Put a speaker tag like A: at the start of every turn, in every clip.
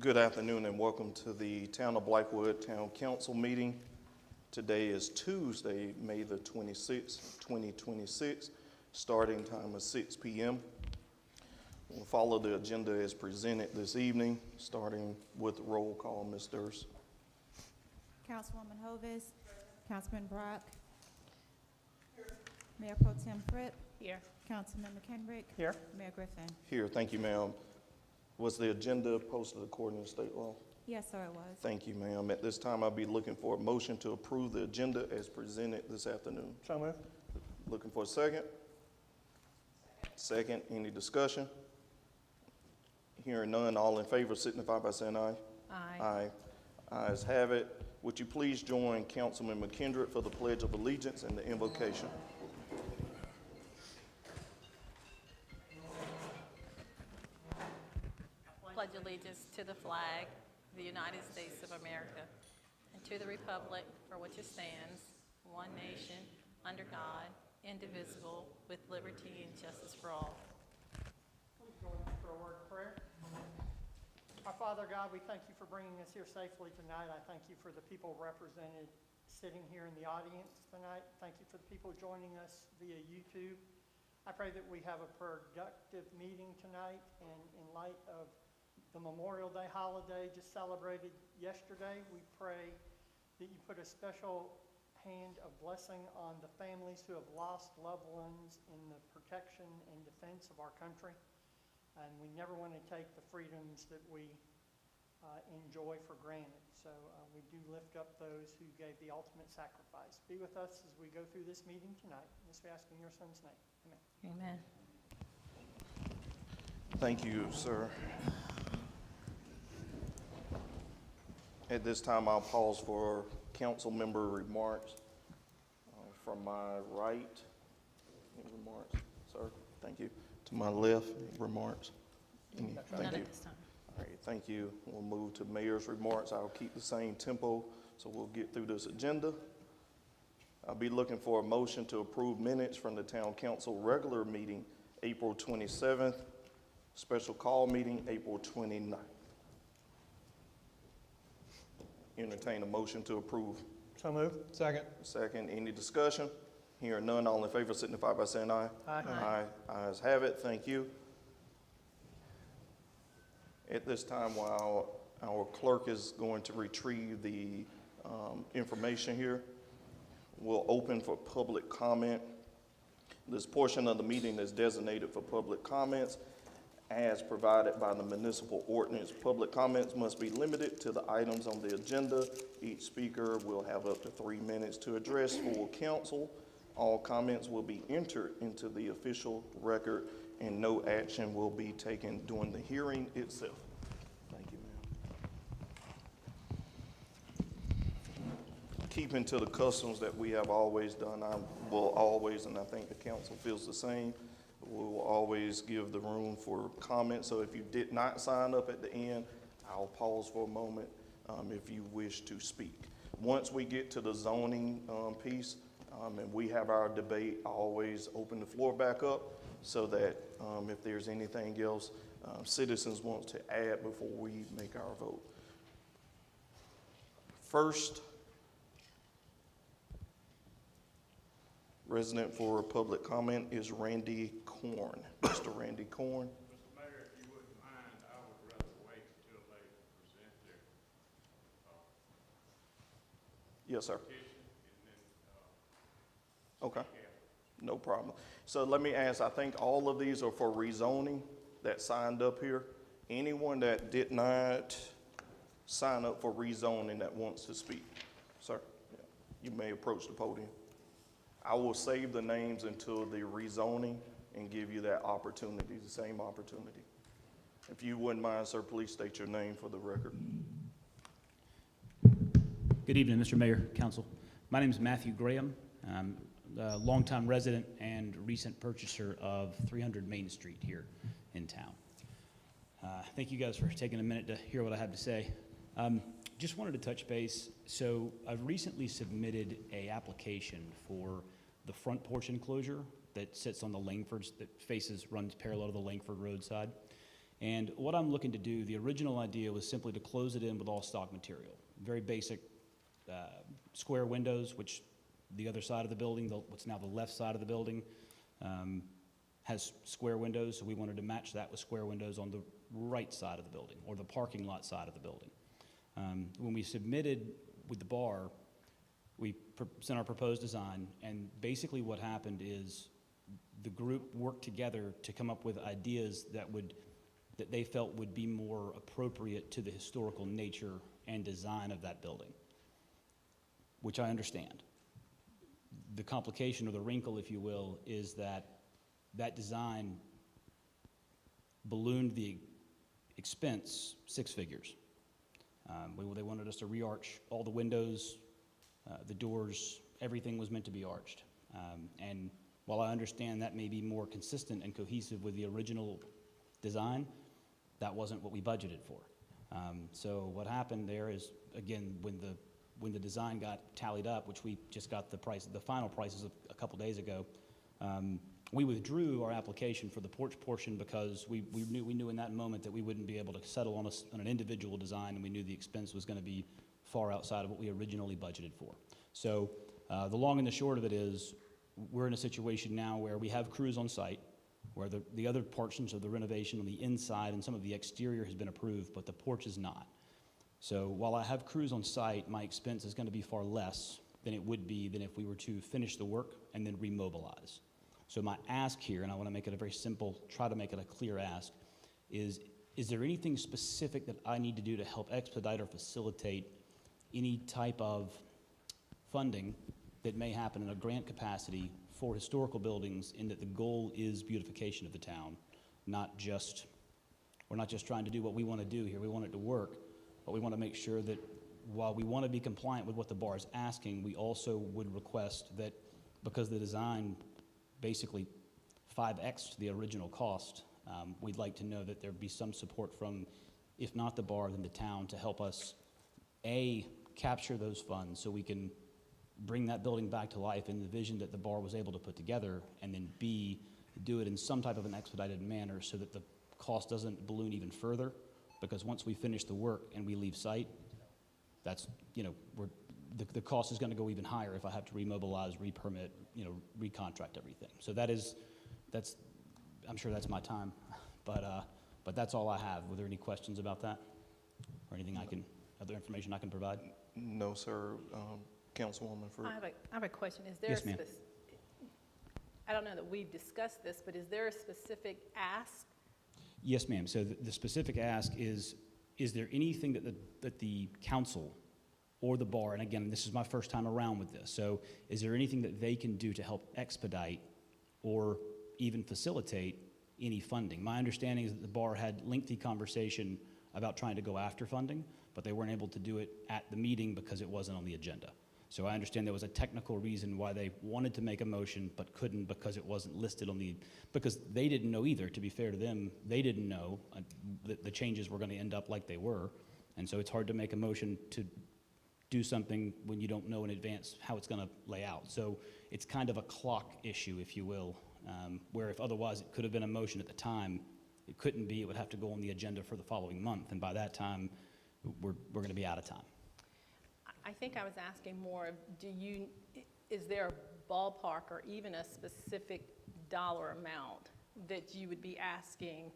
A: Good afternoon and welcome to the Town of Blythewood Town Council meeting. Today is Tuesday, May the 26th, 2026. Starting time is 6 p.m. We'll follow the agenda as presented this evening, starting with roll call. Ms. Durst.
B: Councilwoman Hovis. Councilman Brock. Here. Mayor Pro Tem Fripp. Here. Councilman McKendrick.
C: Here.
B: Mayor Griffin.
A: Here, thank you, ma'am. Was the agenda posted according to state law?
B: Yes, sir, it was.
A: Thank you, ma'am. At this time, I'll be looking for a motion to approve the agenda as presented this afternoon.
C: So moved.
A: Looking for a second? Second, any discussion? Hearing none, all in favor signify by saying aye.
B: Aye.
A: Aye. Ayes have it. Would you please join Councilman McKendrick for the Pledge of Allegiance and the invocation?
D: Pledge allegiance to the flag of the United States of America and to the republic for which it stands, one nation, under God, indivisible, with liberty and justice for all.
C: Please join us for a word of prayer. Our Father God, we thank you for bringing us here safely tonight. I thank you for the people represented sitting here in the audience tonight. Thank you for the people joining us via YouTube. I pray that we have a productive meeting tonight, and in light of the Memorial Day holiday just celebrated yesterday, we pray that you put a special hand of blessing on the families who have lost loved ones in the protection and defense of our country. And we never want to take the freedoms that we enjoy for granted. So we do lift up those who gave the ultimate sacrifice. Be with us as we go through this meeting tonight. This we ask in your son's name. Amen.
D: Amen.
A: Thank you, sir. At this time, I'll pause for council member remarks. From my right, any remarks, sir? Thank you. To my left, remarks? Thank
D: None
A: you.
D: at this time.
A: All right, thank you. We'll move to mayor's remarks. I'll keep the same tempo, so we'll get through this agenda. I'll be looking for a motion to approve minutes from the town council regular meeting, April 27th, special call meeting, April 29th. Entertain a motion to approve.
C: So moved. Second.
A: Second, any discussion? Hearing none, all in favor signify by saying aye.
C: Aye.
A: Aye. Ayes have it. Thank you. At this time, while our clerk is going to retrieve the information here, we'll open for public comment. This portion of the meeting is designated for public comments as provided by the municipal ordinance. Public comments must be limited to the items on the agenda. Each speaker will have up to 3 minutes to address full council. All comments will be entered into the official record and no action will be taken during the hearing itself. Thank you, ma'am. Keeping to the customs that we have always done, I will always, and I think the council feels the same, we will always give the room for comments. So if you did not sign up at the end, I'll pause for a moment if you wish to speak. Once we get to the zoning piece and we have our debate, I always open the floor back up so that if there's anything else citizens want to add before we make our vote. First, resident for public comment is Randy Korn. Mr. Randy Korn.
E: Mr. Mayor, if you wouldn't mind, I would rather wait until they present their
A: Yes, sir.
E: petition and then
A: Okay, no problem. So let me ask, I think all of these are for rezoning that signed up here. Anyone that did not sign up for rezoning that wants to speak? Sir, yeah. You may approach the podium. I will save the names until the rezoning and give you that opportunity, the same opportunity. If you wouldn't mind, sir, please state your name for the record.
F: Good evening, Mr. Mayor, Council. My name is Matthew Graham. I'm a longtime resident and recent purchaser of 300 Main Street here in town. Thank you guys for taking a minute to hear what I have to say. Just wanted to touch base. So I've recently submitted an application for the front porch enclosure that sits on the Langfords, that runs parallel to the Langford roadside. And what I'm looking to do, the original idea was simply to close it in with all stock material. Very basic square windows, which the other side of the building, what's now the left side of the building, has square windows, so we wanted to match that with square windows on the right side of the building, or the parking lot side of the building. When we submitted with the bar, we sent our proposed design, and basically what happened is the group worked together to come up with ideas that they felt would be more appropriate to the historical nature and design of that building, which I understand. The complication, or the wrinkle, if you will, is that design ballooned the expense 6 figures. They wanted us to re-arch all the windows, the doors, everything was meant to be arched. And while I understand that may be more consistent and cohesive with the original design, that wasn't what we budgeted for. So what happened there is, again, when the design got tallied up, which we just got the final prices a couple days ago, we withdrew our application for the porch portion because we knew in that moment that we wouldn't be able to settle on an individual design, and we knew the expense was going to be far outside of what we originally budgeted for. So the long and the short of it is, we're in a situation now where we have crews on site, where the other portions of the renovation on the inside and some of the exterior has been approved, but the porch is not. So while I have crews on site, my expense is going to be far less than it would be than if we were to finish the work and then remobilize. So my ask here, and I want to make it a very simple, try to make it a clear ask, is there anything specific that I need to do to help expedite or facilitate any type of funding that may happen in a grant capacity for historical buildings, in that the goal is beautification of the town, we're not just trying to do what we want to do here, we want it to work, but we want to make sure that while we want to be compliant with what the bar is asking, we also would request that, because the design basically 5x the original cost, we'd like to know that there be some support from, if not the bar, then the town, to help us, A, capture those funds so we can bring that building back to life in the vision that the bar was able to put together, and then B, do it in some type of an expedited manner so that the cost doesn't balloon even further, because once we finish the work and we leave site, that's, the cost is going to go even higher if I have to remobilize, repermit, recontract everything. So I'm sure that's my time, but that's all I have. Were there any questions about that, or anything other information I can provide?
A: No, sir. Councilwoman Fruit.
D: I have a question. Is there
F: Yes, ma'am.
D: I don't know that we've discussed this, but is there a specific ask?
F: Yes, ma'am. So the specific ask is there anything that the council or the bar, and again, this is my first time around with this, so is there anything that they can do to help expedite or even facilitate any funding? My understanding is that the bar had lengthy conversation about trying to go after funding, but they weren't able to do it at the meeting because it wasn't on the agenda. So I understand there was a technical reason why they wanted to make a motion but couldn't, because it wasn't listed on because they didn't know either, to be fair to them. They didn't know that the changes were going to end up like they were. And so it's hard to make a motion to do something when you don't know in advance how it's going to lay out. So it's kind of a clock issue, if you will, where if otherwise it could have been a motion at the time, it couldn't be. It would have to go on the agenda for the following month. And by that time, we're going to be out of time.
D: I think I was asking more of, is there a ballpark or even a specific dollar amount that you would be asking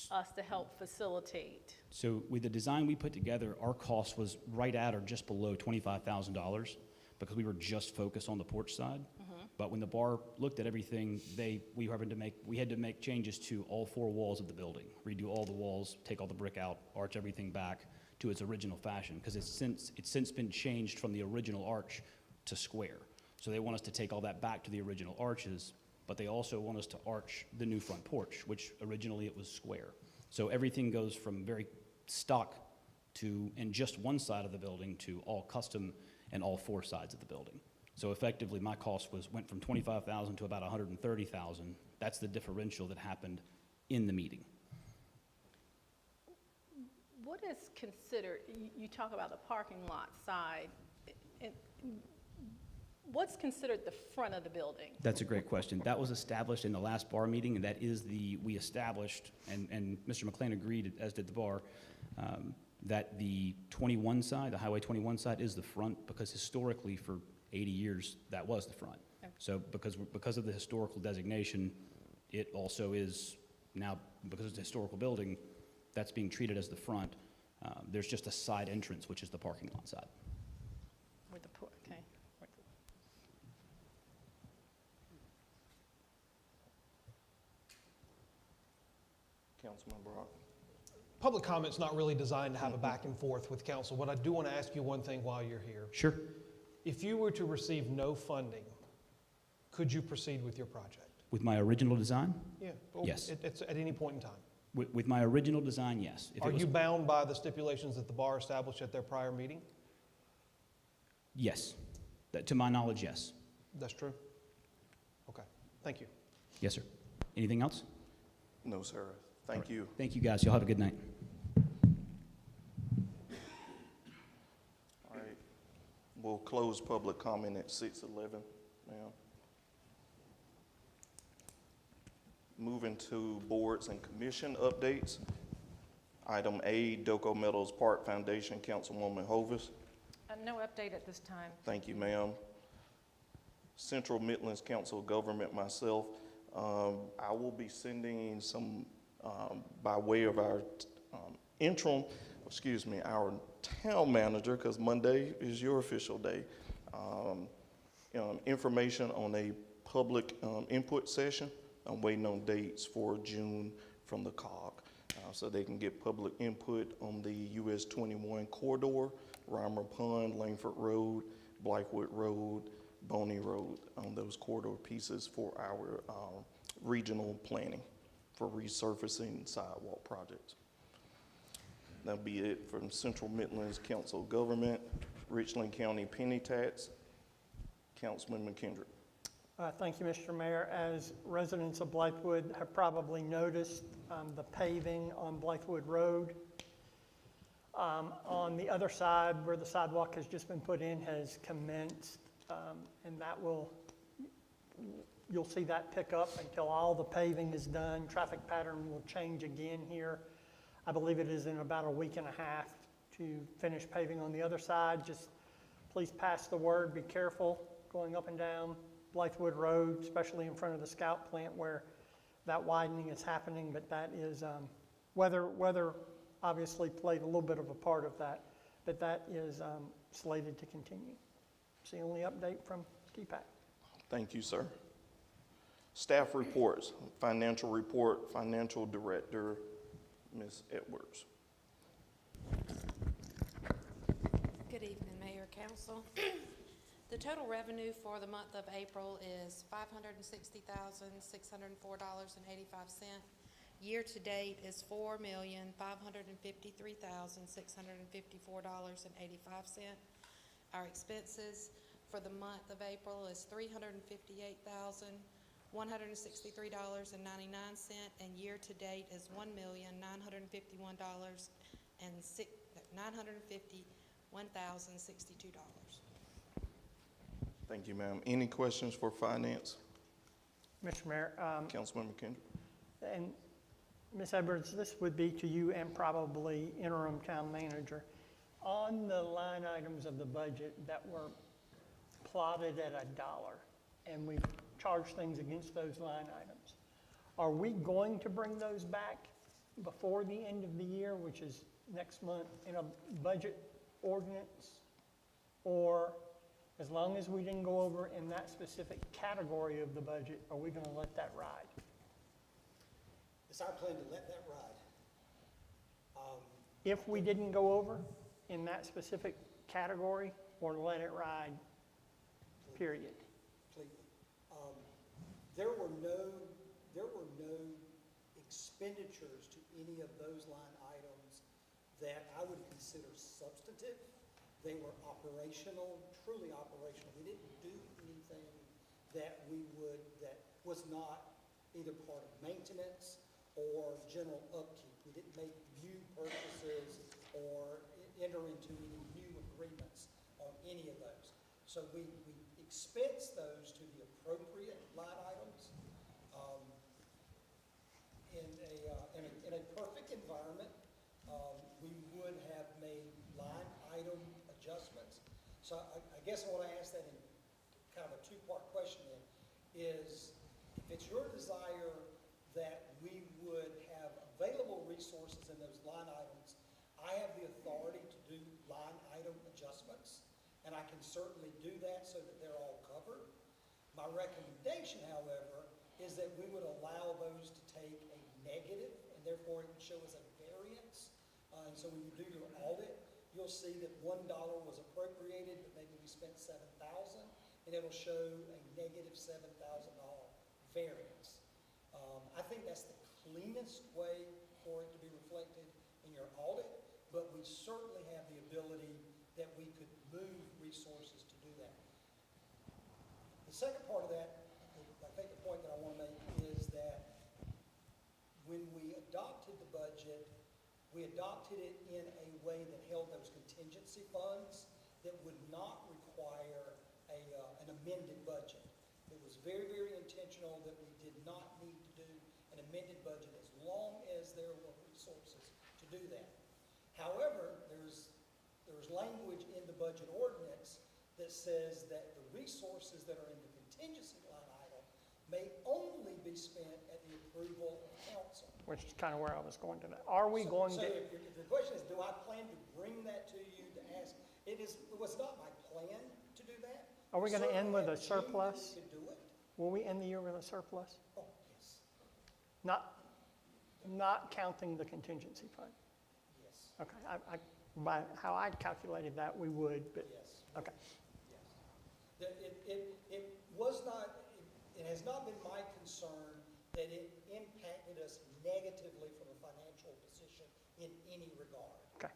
D: us to help facilitate?
F: So with the design we put together, our cost was right at or just below $25,000 because we were just focused on the porch side. But when the bar looked at everything, we had to make changes to all 4 walls of the building, redo all the walls, take all the brick out, arch everything back to its original fashion, because it's since been changed from the original arch to square. So they want us to take all that back to the original arches, but they also want us to arch the new front porch, which originally it was square. So everything goes from very stock in just one side of the building to all custom and all 4 sides of the building. So effectively, my cost went from $25,000 to about $130,000. That's the differential that happened in the meeting.
D: What is considered, you talk about the parking lot side, and What's considered the front of the building?
F: That's a great question. That was established in the last bar meeting, and that is we established, and Mr. McLean agreed, as did the bar, that the 21 side, the Highway 21 side is the front, because historically for 80 years, that was the front.
D: Okay.
F: So because of the historical designation, it also is now, because it's a historical building, that's being treated as the front. There's just a side entrance, which is the parking lot side.
D: With the, okay.
A: Councilman Brock?
G: Public comment's not really designed to have a back and forth with council, but I do want to ask you one thing while you're here.
F: Sure.
G: If you were to receive no funding, could you proceed with your project?
F: With my original design?
G: Yeah.
F: Yes.
G: It's at any point in time.
F: With my original design, yes. If it
G: Are
F: was-
G: you bound by the stipulations that the bar established at their prior meeting?
F: Yes. To my knowledge, yes.
G: That's true? Okay, thank you.
F: Yes, sir. Anything else?
A: No, sir. Thank you.
F: Thank you, guys. Y'all have a good night.
A: All right. We'll close public comment at 6:11, ma'am. Moving to boards and commission updates. Item A, Doco Meadows Park Foundation, Councilwoman Hovis.
D: No update at this time.
A: Thank you, ma'am. Central Midlands Council of Government, myself. I will be sending some, by way of our our town manager, because Monday is your official day, information on a public input session. I'm waiting on dates for June from the COG, so they can get public input on the US 21 corridor, Reimer Pond, Langford Road, Blythewood Road, Boney Road, on those corridor pieces for our regional planning for resurfacing sidewalk projects. That'll be it from Central Midlands Council of Government. Richland County Penny Tax, Councilman McKendrick.
C: Thank you, Mr. Mayor. As residents of Blythewood have probably noticed, the paving on Blythewood Road on the other side where the sidewalk has just been put in has commenced, and that you'll see that pick up until all the paving is done. Traffic pattern will change again here. I believe it is in about a week and a half to finish paving on the other side. Just please pass the word, be careful going up and down Blythewood Road, especially in front of the Scout plant where that widening is happening, but that is, weather obviously played a little bit of a part of that, but that is slated to continue. It's the only update from TPAC.
A: Thank you, sir. Staff reports, financial report, Financial Director, Ms. Edwards.
H: Good evening, Mayor, Council. The total revenue for the month of April is $560,604.85. Year-to-date is $4,553,654.85. Our expenses for the month of April is $358,163.99, and year-to-date is $1,951,062.
A: Thank you, ma'am. Any questions for finance?
C: Mr. Mayor,
A: Councilman McKendrick.
C: and Ms. Edwards, this would be to you and probably interim town manager. On the line items of the budget that were plotted at $1, and we charged things against those line items, are we going to bring those back before the end of the year, which is next month, in a budget ordinance? Or as long as we didn't go over in that specific category of the budget, are we going to let that ride?
I: It's our plan to let that ride.
C: If we didn't go over in that specific category, or let it ride, period?
I: Completely. There were no expenditures to any of those line items that I would consider substantive. They were operational, truly operational. We didn't do anything that was not either part of maintenance or general upkeep. We didn't make new purchases or enter into any new agreements on any of those. So we expense those to the appropriate line items. In a perfect environment, we would have made line item adjustments. So I guess I want to ask that in kind of a two-part question then, is if it's your desire that we would have available resources in those line items, I have the authority to do line item adjustments, and I can certainly do that so that they're all covered. My recommendation, however, is that we would allow those to take a negative, and therefore it would show as a variance. And so when you do your audit, you'll see that $1 was appropriated, but maybe we spent $7,000, and it'll show a negative $7,000 variance. I think that's the cleanest way for it to be reflected in your audit, but we certainly have the ability that we could move resources to do that. The second part of that, I think the point that I want to make is that when we adopted the budget, we adopted it in a way that held those contingency funds that would not require an amended budget. It was very, very intentional that we did not need to do an amended budget as long as there were resources to do that. However, there's language in the budget ordinance that says that the resources that are in the contingency line item may only be spent at the approval of council.
C: Which is kind of where I was going to that. Are we going
I: So
C: to,
I: if the question is, do I plan to bring that to you to ask? It was not my plan to do that.
C: are we going to end with a
I: Certainly,
C: surplus?
I: we could do it.
C: Will we end the year with a surplus?
I: Oh, yes,
C: Not counting the contingency fund?
I: yes,
C: Okay, by how I calculated that, we would, but,
I: yes.
C: okay.
I: Yes. It was not, it has not been my concern that it impacted us negatively from a financial position in any regard.
C: Okay.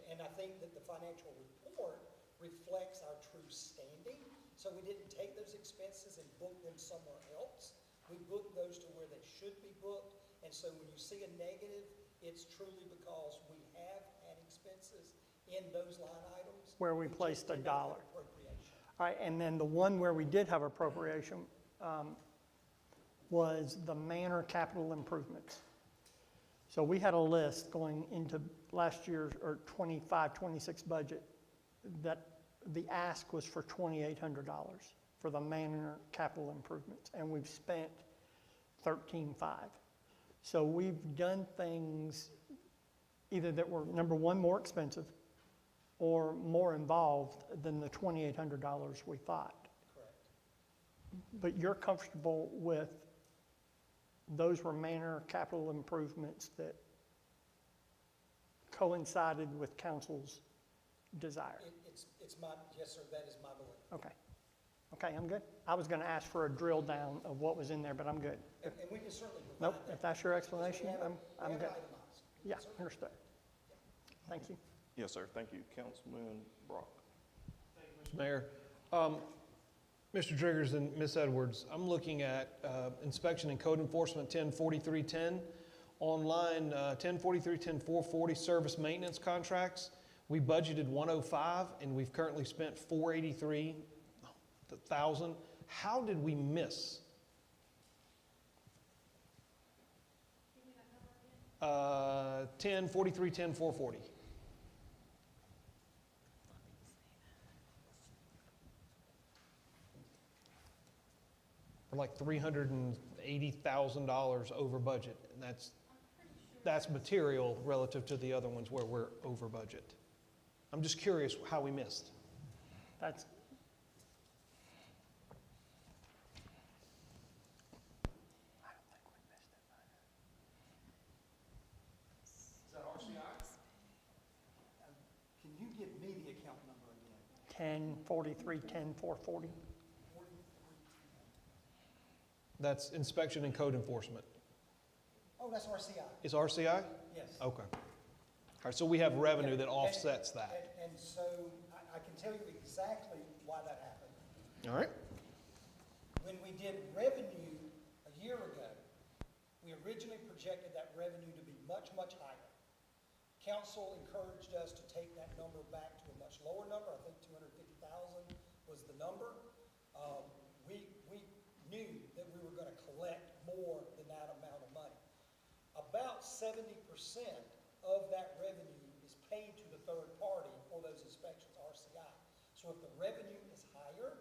I: And I think that the financial report reflects our true standing. So we didn't take those expenses and book them somewhere else. We booked those to where they should be booked. And so when you see a negative, it's truly because we have had expenses in those line items.
C: Where we
I: just
C: placed a
I: did not have
C: dollar.
I: appropriation.
C: All right, and then the one where we did have appropriation was the manor capital improvements. So we had a list going into last year's, or 25-26 budget, that the ask was for $2,800 for the manor capital improvements, and we've spent $13,500. So we've done things either that were, number one, more expensive, or more involved than the $2,800 we thought.
I: Correct.
C: But you're comfortable with those were manor capital improvements that coincided with council's desire?
I: It's my, yes, sir, that is my belief.
C: Okay. Okay, I'm good. I was going to ask for a drill down of what was in there, but I'm good.
I: And we can certainly provide
C: Nope,
I: that.
C: if that's your
I: Because
C: explanation,
I: we have it-
C: I'm
I: we have it
C: good.
I: itemized.
C: Yeah,
I: Certainly.
C: understood. Thank you.
A: Yes, sir. Thank you. Councilman Brock.
G: Mr. Mayor. Mr. Driggers and Ms. Edwards, I'm looking at inspection and code enforcement 104310. On line 1043-10440, service maintenance contracts, we budgeted 105 and we've currently spent 483,000. How did we miss? 1043-10440. We're like $380,000 over budget, and that's material relative to the other ones where we're over budget. I'm just curious how we missed.
C: That's,
I: Is that RCI? Can you give me the account number again?
C: 1043-10440.
G: That's inspection and code enforcement.
I: Oh, that's RCI.
G: Is RCI?
I: Yes.
G: Okay. All right, so we have revenue that offsets that.
I: And so I can tell you exactly why that happened.
G: All right.
I: When we did revenue a year ago, we originally projected that revenue to be much, much higher. Council encouraged us to take that number back to a much lower number, I think 250,000 number. We knew that we were going to collect more than that amount of money. About 70% of that revenue is paid to the third party for those inspections, RCI. So if the revenue is higher,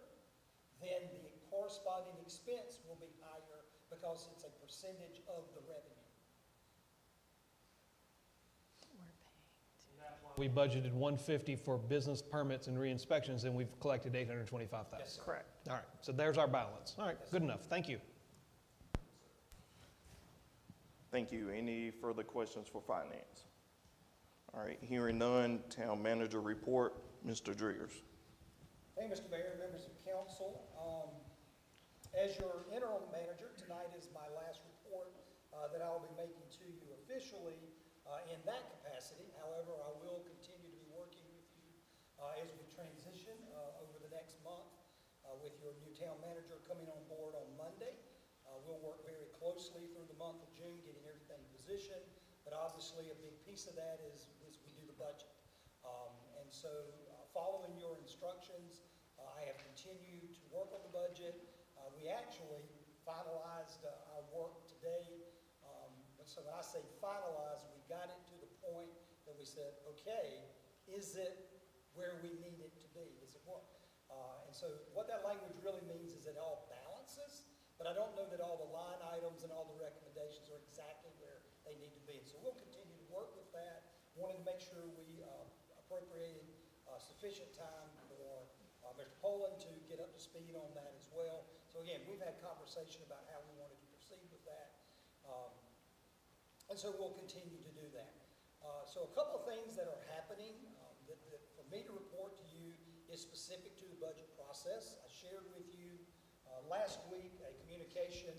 I: then the corresponding expense will be higher because it's a percentage of the revenue.
G: We budgeted 150 for business permits and re-inspections, and we've collected 825,000.
I: Yes, sir.
C: Correct.
G: All right, so there's our balance. All right, good enough. Thank you.
A: Thank you. Any further questions for finance? All right, hearing none, town manager report, Mr. Driggers.
I: Hey, Mr. Mayor, members of council. As your interim manager, tonight is my last report that I'll be making to you officially in that capacity. However, I will continue to be working with you as we transition over the next month with your new town manager coming on board on Monday. We'll work very closely through the month of June, getting everything positioned, but obviously a big piece of that is we do the budget. And so following your instructions, I have continued to work on the budget. We actually finalized our work today. So when I say finalized, we got it to the point that we said, okay, is it where we need it to be? Is it what? And so what that language really means is it all balances, but I don't know that all the line items and all the recommendations are exactly where they need to be. So we'll continue to work with that. Wanted to make sure we appropriated sufficient time for Mr. Poland to get up to speed on that as well. So again, we've had conversation about how we wanted to proceed with that. And so we'll continue to do that. So a couple of things that are happening that for me to report to you is specific to the budget process. I shared with you last week a communication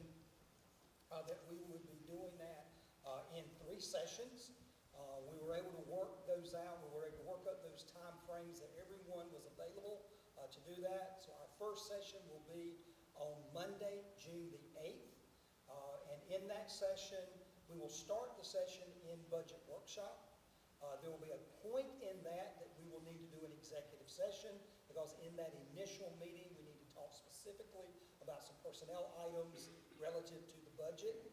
I: that we would be doing that in 3 sessions. We were able to work those out. We were able to work up those time frames that everyone was available to do that. So our first session will be on Monday, June the 8th. And in that session, we will start the session in budget workshop. There will be a point in that we will need to do an executive session because in that initial meeting, we need to talk specifically about some personnel items relative to the budget.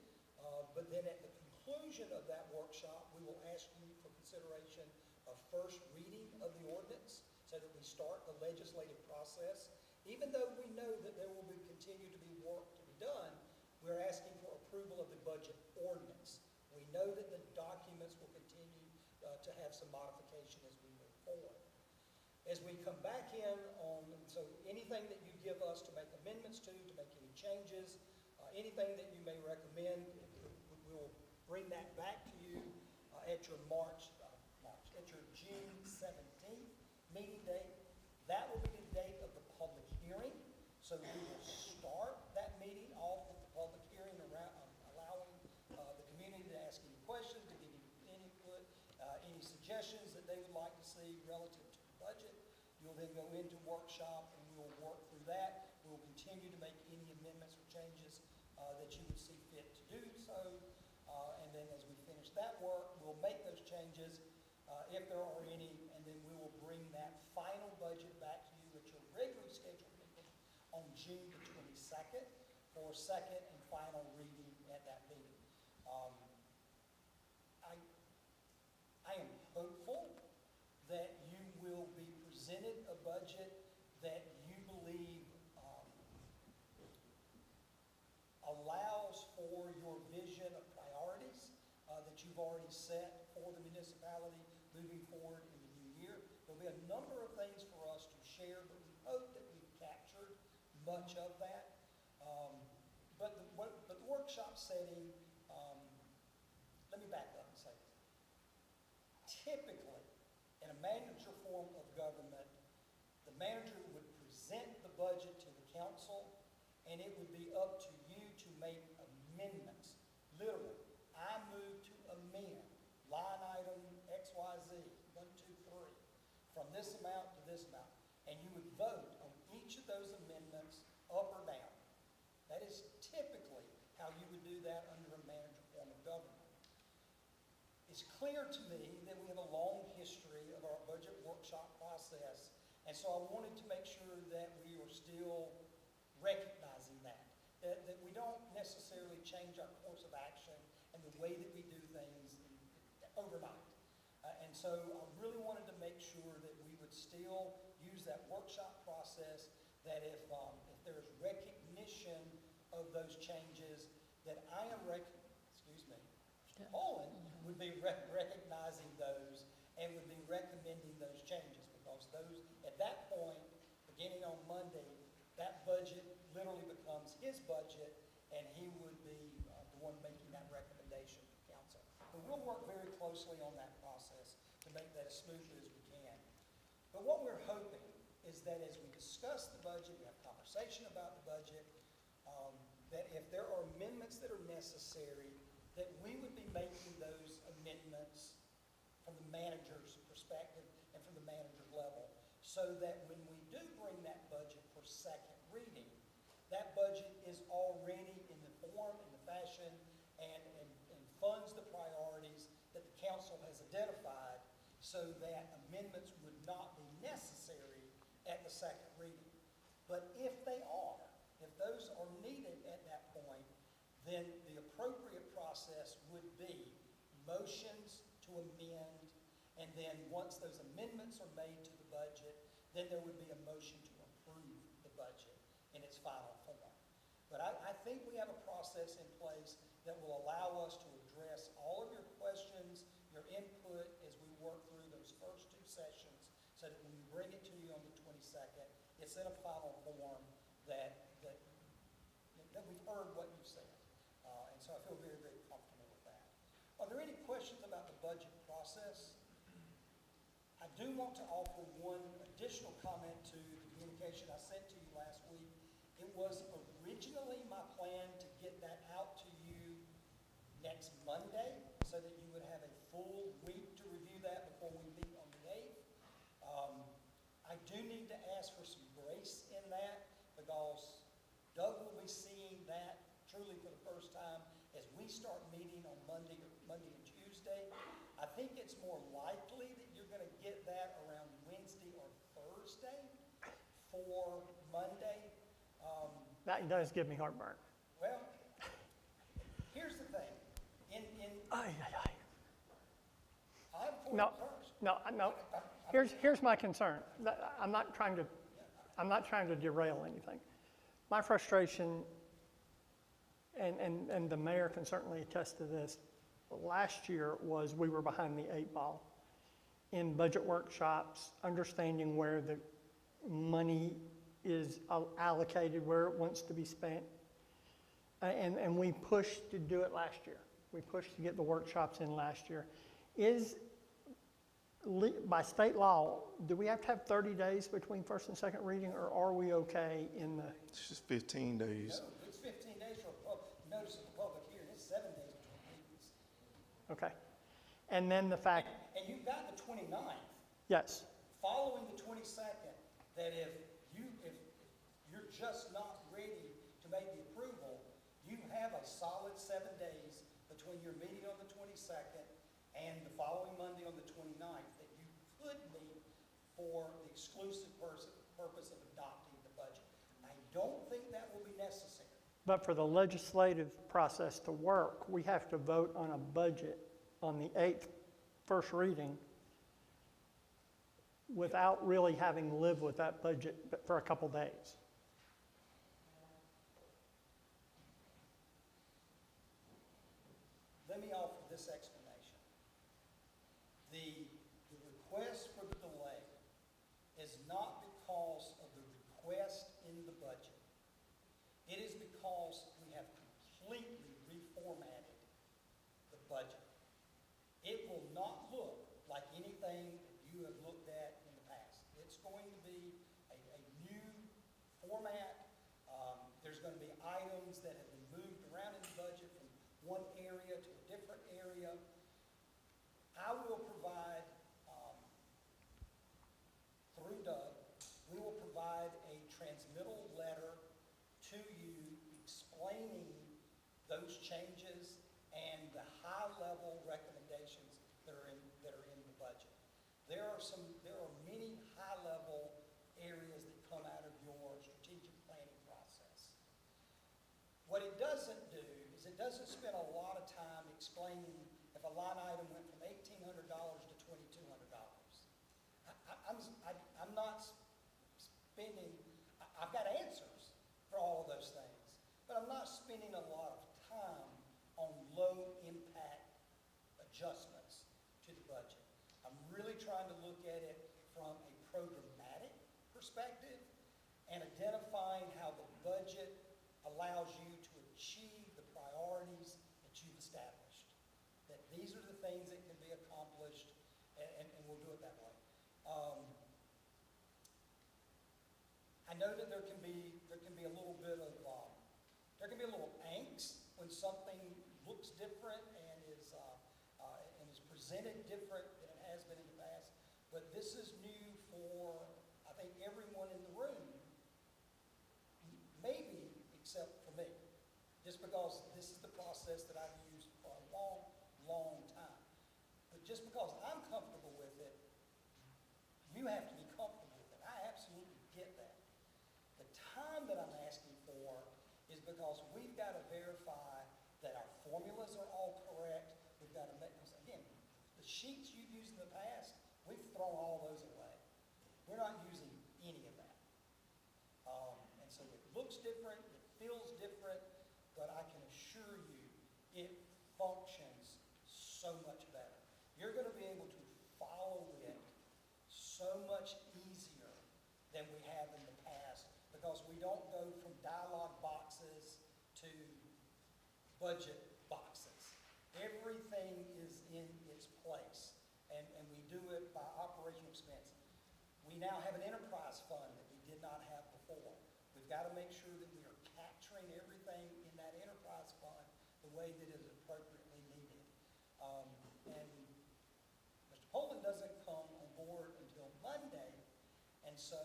I: But then at the conclusion of that workshop, we will ask you for consideration of first reading of the ordinance so that we start the legislative process. Even though we know that there will continue to be work to be done, we're asking for approval of the budget ordinance. We know that the documents will continue to have some modification as we move forward. As we come back in on, so anything that you give us to make amendments to make any changes, anything that you may recommend, we will bring that back to you at your at your June 17th meeting date. That will be the date of the public hearing. So we will start that meeting off with the public hearing around allowing the community to ask any questions, to give any input, any suggestions that they would like to see relative to the budget. You'll then go into workshop and we will work through that. We will continue to make any amendments or changes that you would see fit to do so. And then as we finish that work, we'll make those changes if there are any, and then we will bring that final budget back to you at your regularly scheduled meeting on June the 22nd for second and final reading at that meeting. I am hopeful that you will be presented a budget that you believe allows for your vision of priorities that you've already set for the municipality moving forward in the new year. There'll be a number of things for us to share, but we hope that we've captured much of that. But the workshop setting, let me back up and say this. Typically, in a manager form of government, the manager would present the budget to the council, and it would be up to you to make amendments. Literally, I move to amend line item XYZ, 1, 2, 3, from this amount to this amount. And you would vote on each of those amendments up or down. That is typically how you would do that under a manager form of government. It's clear to me that we have a long history of our budget workshop process, and so I wanted to make sure that we are still recognizing that we don't necessarily change our course of action and the way that we do things overnight. And so I really wanted to make sure that we would still use that workshop process, that if there's recognition of those changes, that I am Holland would be recognizing those and would be recommending those changes, because those, at that point, beginning on Monday, that budget literally becomes his budget, and he would be the one making that recommendation to council. But we'll work very closely on that process to make that as smoothly as we can. But what we're hoping is that as we discuss the budget, we have conversation about the budget, that if there are amendments that are necessary, that we would be making those amendments from the manager's perspective and from the manager level, so that when we do bring that budget for second reading, that budget is already in the form and the fashion and funds the priorities that the council has identified, so that amendments would not be necessary at the second reading. But if they are, if those are needed at that point, then the appropriate process would be motions to amend, and then once those amendments are made to the budget, then there would be a motion to approve the budget in its final form. But I think we have a process in place that will allow us to address all of your questions, your input, as we work through those first two sessions, so that when we bring it to you on the 22nd, it's in a final form that we've heard what you've said. And so I feel very, very comfortable with that. Are there any questions about the budget process? I do want to offer one additional comment to the communication I sent to you last week. It was originally my plan to get that out to you next Monday, so that you would have a full week to review that before we meet on the 8th. I do need to ask for some grace in that, because Doug will be seeing that truly for the first time as we start meeting on Monday and Tuesday. I think it's more likely that you're going to get that around Wednesday or Thursday for Monday.
C: That does give me heartburn.
I: Well, here's the thing. I'm for
C: No,
I: it first.
C: no. Here's my concern. I'm not trying to derail anything. My frustration, and the mayor can certainly attest to this, last year was we were behind the 8 ball in budget workshops, understanding where the money is allocated, where it wants to be spent. And we pushed to do it last year. We pushed to get the workshops in last year. By state law, do we have to have 30 days between first and second reading, or are we okay in the?
A: It's just 15 days.
I: No, it's 15 days for a notice of the public hearing. It's 7 days between meetings.
C: Okay. And then the fact,
I: And you've got the 29th.
C: yes,
I: Following the 22nd, that if you're just not ready to make the approval, you have a solid 7 days between your meeting on the 22nd and the following Monday on the 29th that you could meet for the exclusive purpose of adopting the budget. I don't think that will be necessary.
C: but for the legislative process to work, we have to vote on a budget on the 8th first reading without really having lived with that budget for a couple days.
I: Let me offer this explanation. The request for the delay is not because of the request in the budget. It is because we have completely reformatted the budget. It will not look like anything that you have looked at in the past. It's going to be a new format. There's going to be items that have been moved around in the budget from one area to a different area. I will provide, through Doug, we will provide a transmittal letter to you explaining those changes and the high-level recommendations that are in the budget. There are many high-level areas that come out of your it doesn't spend a lot of time explaining if a line item went from $1,800 to $2,200. I'm not spending, I've got answers for all of those things, but I'm not spending a lot of time on low-impact adjustments to the budget. I'm really trying to look at it from a programmatic perspective and identifying how the budget allows you to achieve the priorities that you've established. That these are the things that can be accomplished, and we'll do it that way. I know that there can be a little bit of, there can be a little angst when something looks different and is presented different than it has been in the past. But this is new for, I think, everyone in the room, maybe except for me, just because this is the process that I've used for a long, long time. But just because I'm comfortable with it, you have to be comfortable with it. I absolutely get that. The time that I'm asking for is because we've got to verify that our formulas are all correct. We've got to make, again, the sheets you've used in the past, we've thrown all those away. We're not using any of that. And so it looks different, it feels different, but I can assure you it functions so much better. You're going to be able to follow it so much easier than we have in the past because we don't go from dialogue boxes to budget boxes. Everything is in its place, and we do it by operational expense. We now have an enterprise fund that we did not have before. We've got to make sure that we are capturing everything in that enterprise fund the way that is appropriately needed. And Mr. Poland doesn't come on board until Monday, and so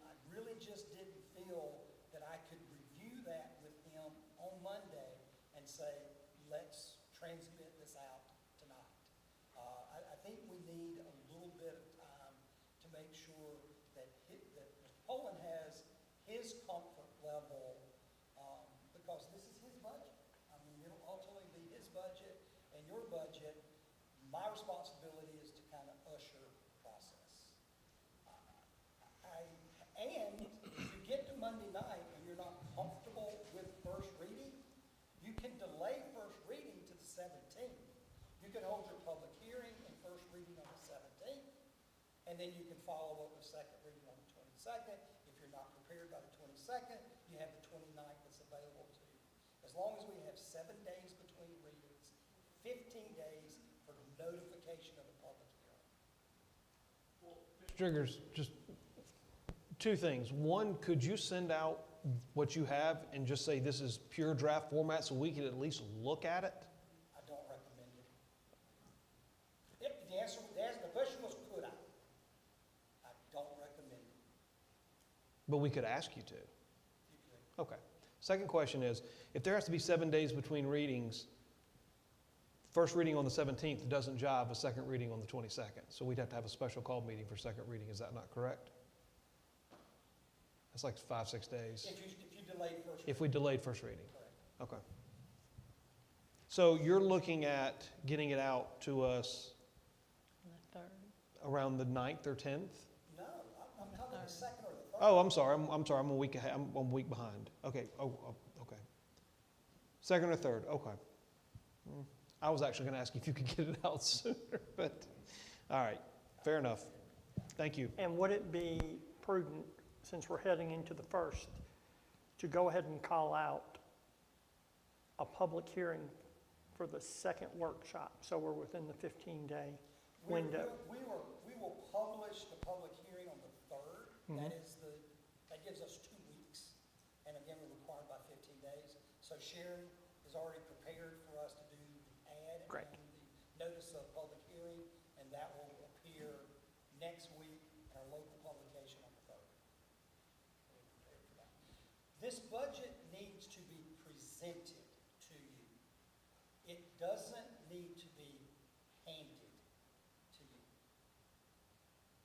I: I really just didn't feel that I could review that with him on Monday and say, let's transmit this out tonight. I think we need a little bit of time to make sure that Mr. Poland has his comfort level, because this is his budget. I mean, it'll ultimately be his budget and your budget. My responsibility is to kind of usher the process. And if you get to Monday night and you're not comfortable with first reading, you can delay first reading to the 17th. You can hold your public hearing and first reading on the 17th, and then you can follow up with second reading on the 22nd. If you're not prepared by the 22nd, you have the 29th that's available to you. As long as we have 7 days between readings, 15 days for notification of the public hearing.
G: Mr. Triggers, just two things. One, could you send out what you have and just say this is pure draft format so we can at least look at it?
I: I don't recommend it. The question was, could I? I don't recommend it.
G: But we could ask you to.
I: You could.
G: Okay. Second question is, if there has to be 7 days between readings, first reading on the 17th doesn't jive with second reading on the 22nd. So we'd have to have a special call meeting for second reading. Is that not correct? That's like 5-6 days.
I: If you delayed first reading.
G: If we delayed first reading.
I: Correct.
G: Okay. So you're looking at getting it out to us
D: The 3rd.
G: around the 9th or 10th?
I: No, I'm talking the second or the third.
G: Oh, I'm sorry. I'm sorry. I'm a week ahead. I'm a week behind. Okay. Okay. Second or third. Okay. I was actually going to ask you if you could get it out sooner, but all right. Fair enough. Thank you.
C: And would it be prudent, since we're heading into the 1st, to go ahead and call out a public hearing for the second workshop, so we're within the 15-day window?
I: We will publish the public hearing on the 3rd. That gives us 2 weeks. And again, we're required by 15 days. So Sharon is already prepared for us to do the ad
C: Great.
I: and the notice of public hearing, and that will appear next week in our local publication on the 3rd. We're prepared for that. This budget needs to be presented to you. It doesn't need to be handed to you.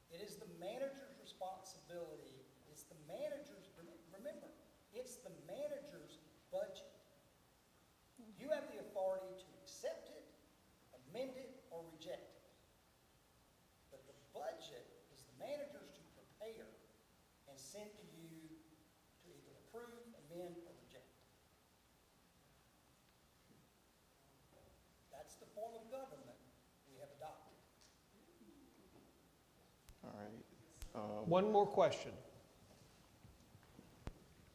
I: It is the manager's responsibility. It's the manager's, remember, it's the manager's budget. You have the sent to you to either approve, amend, or reject. That's the form of government we have adopted.
A: All right.
G: One more question.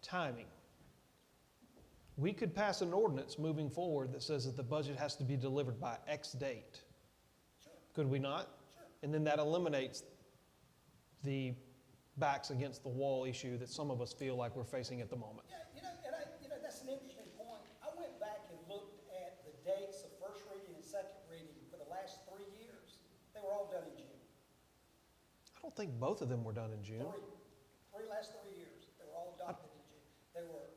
G: Timing. We could pass an ordinance moving forward that says that the budget has to be delivered by X date.
I: Sure,
G: Could we not?
I: sure.
G: And then that eliminates the backs against the wall issue that some of us feel like we're facing at the moment.
I: Yeah, that's an interesting point. I went back and looked at the dates of first reading and second reading for the last 3 years. They were all done in June.
G: I don't think both of them were done in June.
I: Last 3 years, they were all adopted in June. They were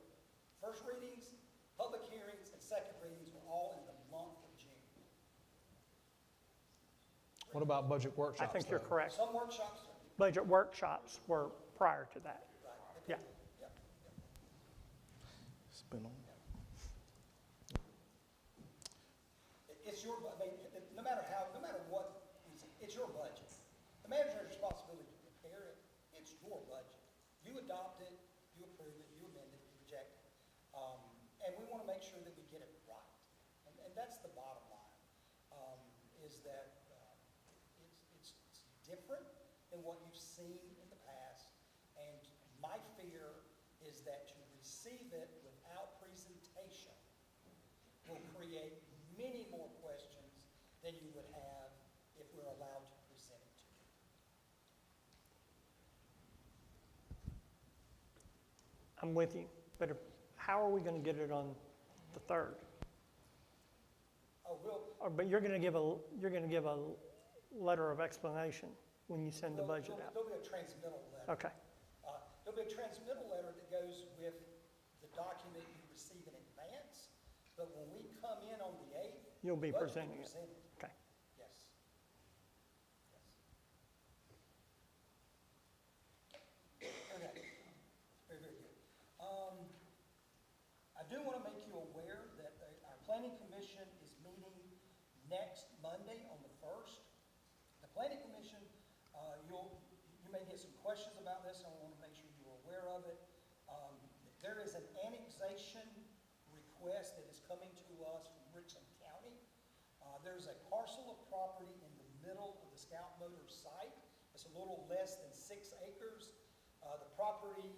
I: first readings, public hearings, and second readings were all in the month of June.
G: What about budget workshops?
C: I think you're
G: though?
C: correct.
I: Some workshops,
C: Budget workshops were prior to that.
I: right?
C: Yeah.
I: Yeah.
A: It's been on.
I: It's your, I mean, no matter what, it's your budget. The manager's responsibility to prepare it, it's your budget. You adopt it, you approve it, you amend it, you reject it. And we want to make sure that we get it right. And that's the bottom line, is that it's different than what you've seen in the past. And my fear is that to receive it without presentation will create many more questions than you would have if we're allowed to present it to you.
C: I'm with you, but how are we going to get it on the 3rd?
I: Oh,
C: But you're going to give a letter of explanation when you send the budget out.
I: There'll be a transmittal letter.
C: Okay,
I: There'll be a transmittal letter that goes with the document you receive in advance, but when we come in on the 8th.
C: You'll be
I: the budget will
C: presenting it.
I: presented.
C: okay.
I: Yes. Yes. Okay. Very, very good. I do want to make you aware that our planning commission is meeting next Monday on the 1st. The planning commission, you may get some questions about this, and I want to make sure you're aware of it. There is an annexation request that is coming to us from Richland County. There's a parcel of property in the middle of the Scout Motors site. It's a little less than 6 acres. The property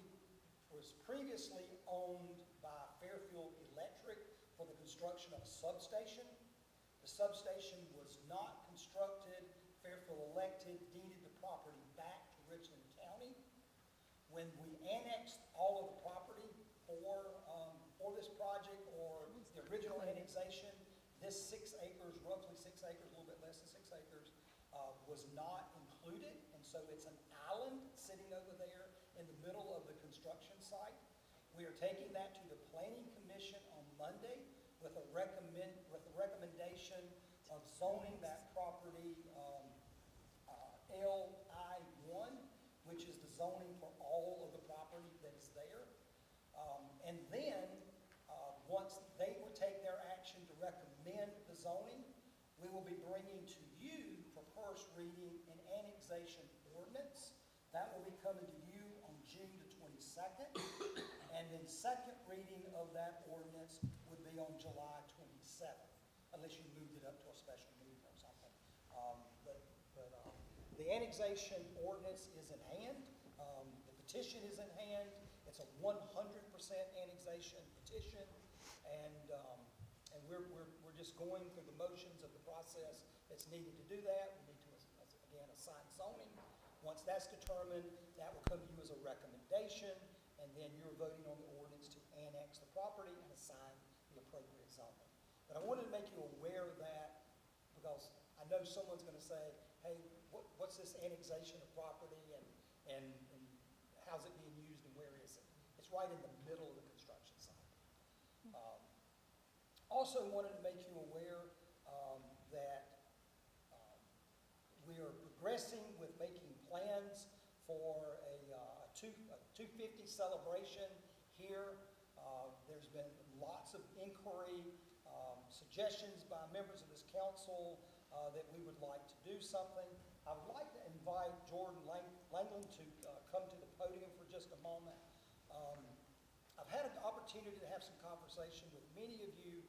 I: was previously owned by Fairfield Electric for the construction of a substation. The substation was not constructed. Fairfield deeded the property back to Richland County. When we annexed all of the property for this project, or the original annexation, this 6 acres, roughly 6 acres, a little bit less than 6 acres, was not included, and so it's an island sitting over there in the middle of the construction site. We are taking that to the Planning Commission on Monday with a recommendation of zoning that property LI1, which is the zoning for all of the property that is there. And then, once they will take their action to recommend the zoning, we will be bringing to you for first reading an annexation ordinance. That will be coming to you on June the 22nd. And then second reading of that ordinance would be on July 27th, unless you moved it up to a special meeting or something. The annexation ordinance is in hand. The petition is in hand. It's a 100% annexation petition, and we're just going through the motions of the process that's needed to do that. We need to, again, assign zoning. Once that's determined, that will come to you as a recommendation, and then you're voting on the ordinance to annex the property and assign the appropriate zoning. But I wanted to make you aware of that, because I know someone's going to say, hey, what's this annexation of property, and how's it being used, and where is it? It's right in the middle of the construction site. Also wanted to make you aware that we are progressing with making plans for a 250 celebration here. There's been lots of inquiry, suggestions by members of this council that we would like to do something. I would like to invite Jordan Langford Langland to come to the podium for just a moment. I've had an opportunity to have some conversation with many of you,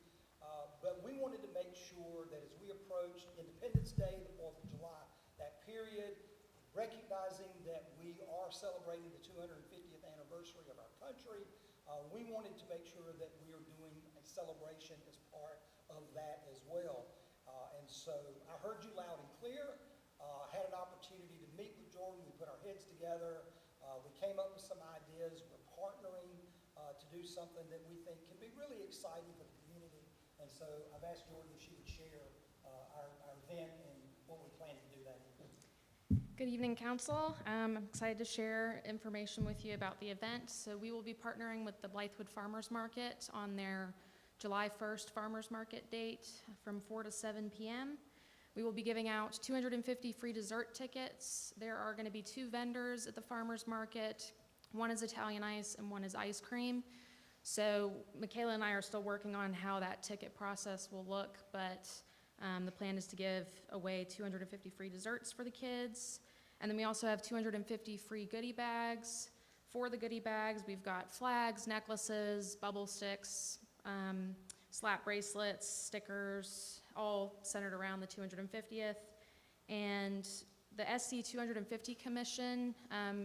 I: but we wanted to make sure that as we approach Independence Day, the 4th of July, that period, recognizing that we are celebrating the 250th anniversary of our country, we wanted to make sure that we are doing a celebration as part of that as well. And so I heard you loud and clear, had an opportunity to meet with Jordan, we put our heads together, we came up with some ideas, we're partnering to do something that we think can be really exciting for the community. And so I've asked Jordan if she would share our event and what we plan to do that evening.
J: Good evening, Council. I'm excited to share information with you about the event. So we will be partnering with the Blythewood Farmers Market on their July 1st Farmers Market date from 4 to 7 p.m. We will be giving out 250 free dessert tickets. There are going to be 2 vendors at the farmers market. One is Italian ice and one is ice cream. So Michaela and I are still working on how that ticket process will look, but the plan is to give away 250 free desserts for the kids. And then we also have 250 free goodie bags. For the goodie bags, we've got flags, necklaces, bubble sticks, slap bracelets, stickers, all centered around the 250th. And the SC 250 Commission,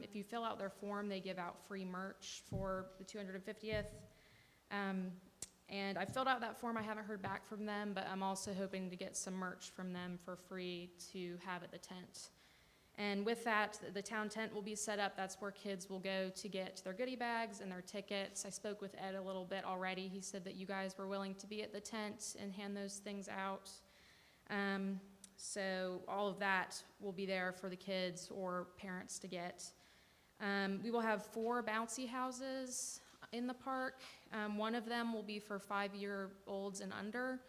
J: if you fill out their form, they give out free merch for the 250th. And I filled out that form. I haven't heard back from them, but I'm also hoping to get some merch from them for free to have at the tent. And with that, the town tent will be set up. That's where kids will go to get their goodie bags and their tickets. I spoke with Ed a little bit already. He said that you guys were willing to be at the tent and hand those things out. So all of that will be there for the kids or parents to get. We will have 4 bouncy houses in the park. One of them will be for 5-year-olds and under.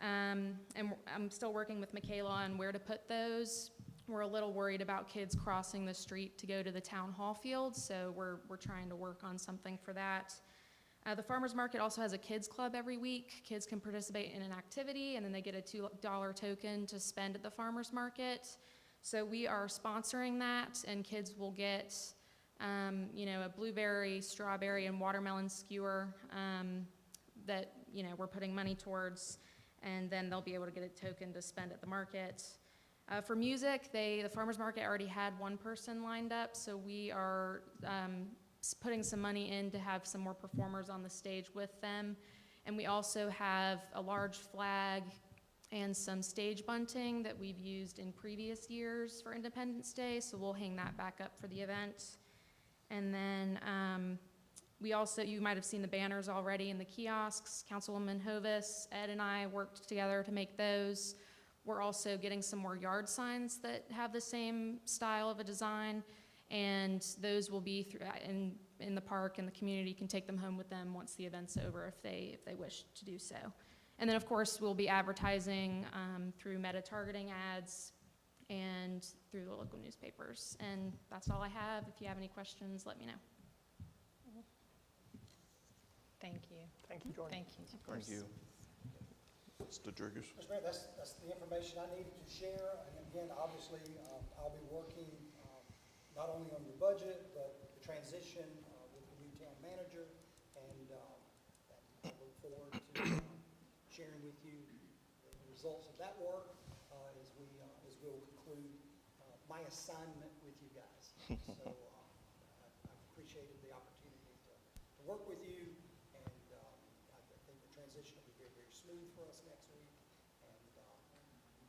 J: And I'm still working with Michaela on where to put those. We're a little worried about kids crossing the street to go to the town hall field, so we're trying to work on something for that. The farmers market also has a kids club every week. Kids can participate in an activity, and then they get a $2 token to spend at the farmers market. So we are sponsoring that, and kids will get, a blueberry, strawberry, and watermelon skewer that we're putting money towards, and then they'll be able to get a token to spend at the market. For music, the farmers market already had one person lined up, so we are putting some money in to have some more performers on the stage with them. And we also have a large flag and some stage bunting that we've used in previous years for Independence Day, so we'll hang that back up for the event. And then we also, you might have seen the banners already in the kiosks. Councilwoman Hovis, Ed and I worked together to make those. We're also getting some more yard signs that have the same style of a design, and those will be in the park, and the community can take them home with them once the event's over if they wish to do so. And then, of course, we'll be advertising through meta-targeting ads and through the local newspapers. And that's all I have. If you have any questions, let me know.
D: Thank you.
C: Thank you, Jordan.
D: Thank you.
A: Thank you. Mr. Driggers.
I: Mr. Mayor, that's the information I needed to share. And again, obviously, I'll be working not only on your budget, but the transition with the new town manager. And I look forward to sharing with you the results of that work as we'll conclude my assignment with you guys. So I appreciated the opportunity to work with you, and I think the transition will be very, very smooth for us next week, and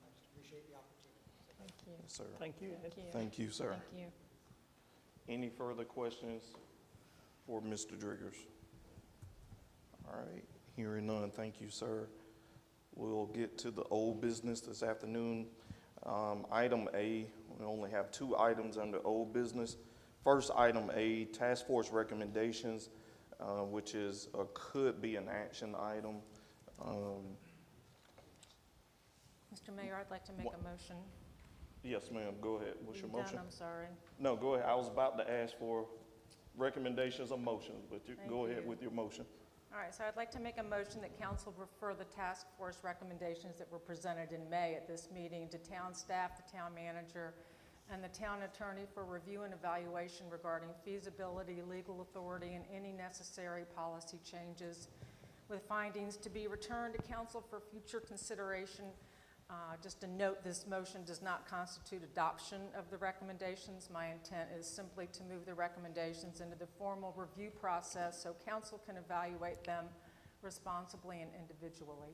I: I just appreciate the opportunity. So
D: Thank you.
A: Yes, sir.
C: Thank you.
D: Thank you.
A: Thank you, sir.
D: Thank you.
A: Any further questions for Mr. Driggers? All right, hearing none, thank you, sir. We'll get to the old business this afternoon. Item A, we only have 2 items under old business. First, item A, task force recommendations, which is could be an action item.
D: Mr. Mayor, I'd like to make a motion.
A: Yes, ma'am, go ahead. What's your
D: You done?
A: motion?
D: I'm sorry.
A: No, go ahead. I was about to ask for recommendations or motions, but you
D: Thank
A: go ahead
D: you.
A: with your motion.
K: All right, so I'd like to make a motion that council refer the task force recommendations that were presented in May at this meeting to town staff, the town manager, and the town attorney for review and evaluation regarding feasibility, legal authority, and any necessary policy changes, with findings to be returned to council for future consideration. Just to note, this motion does not constitute adoption of the recommendations. My intent is simply to move the recommendations into the formal review process so council can evaluate them responsibly and individually.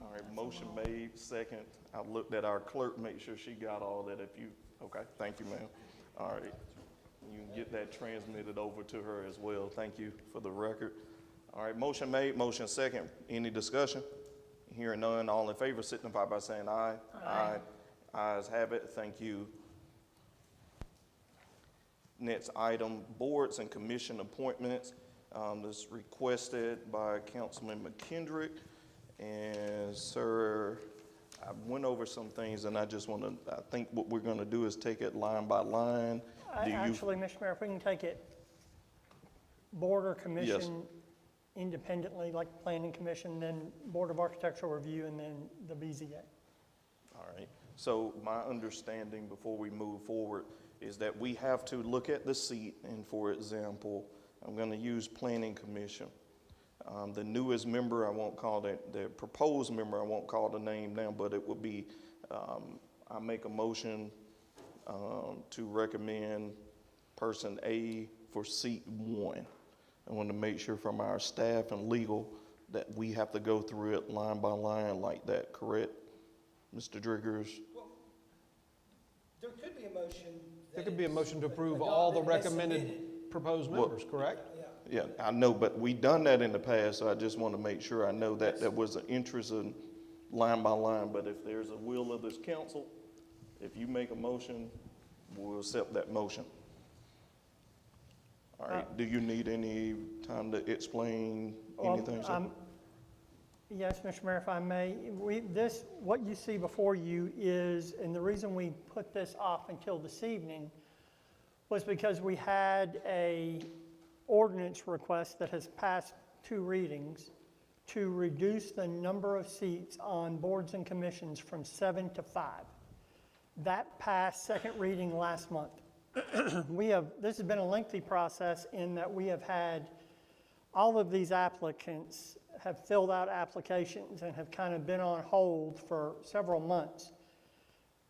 A: All right, motion made, second. I looked at our clerk, make sure she got all that. Okay, thank you, ma'am. All right, you can get that transmitted over to her as well. Thank you for the record. All right, motion made, motion second. Any discussion? Hearing none, all in favor signify by saying aye. Aye. Ayes have it, thank you. Next item, boards and commission appointments. This requested by Councilman McKendrick. And sir, I went over some things and I think what we're gonna do is take it line by line.
C: Actually, Mr. Mayor, if we can take it board or commission independently, like planning commission, then Board of Architectural Review, and then the BZA.
A: All right, so my understanding before we move forward is that we have to look at the seat, and for example, I'm gonna use planning commission. The newest member, I won't call the proposed member, I won't call the name now, but it would be, I make a motion to recommend person A for seat 1. I want to make sure from our staff and legal that we have to go through it line by line like that, correct? Mr. Driggers?
I: Well, there could be a motion.
G: There could be a motion to approve all the recommended proposed members, correct?
A: Yeah, I know, but we done that in the past, so I just want to make sure I know that there was an interest in line by line, but if there's a will of this council, if you make a motion, we'll accept that motion. All right, do you need any time to explain anything, sir?
C: Yes, Mr. Mayor, if I may, what you see before you is, and the reason we put this off until this evening was because we had a ordinance request that has passed 2 readings to reduce the number of seats on boards and commissions from 7 to 5. That passed second reading last month. This has been a lengthy process in that we have had all of these applicants have filled out applications and have kind of been on hold for several months.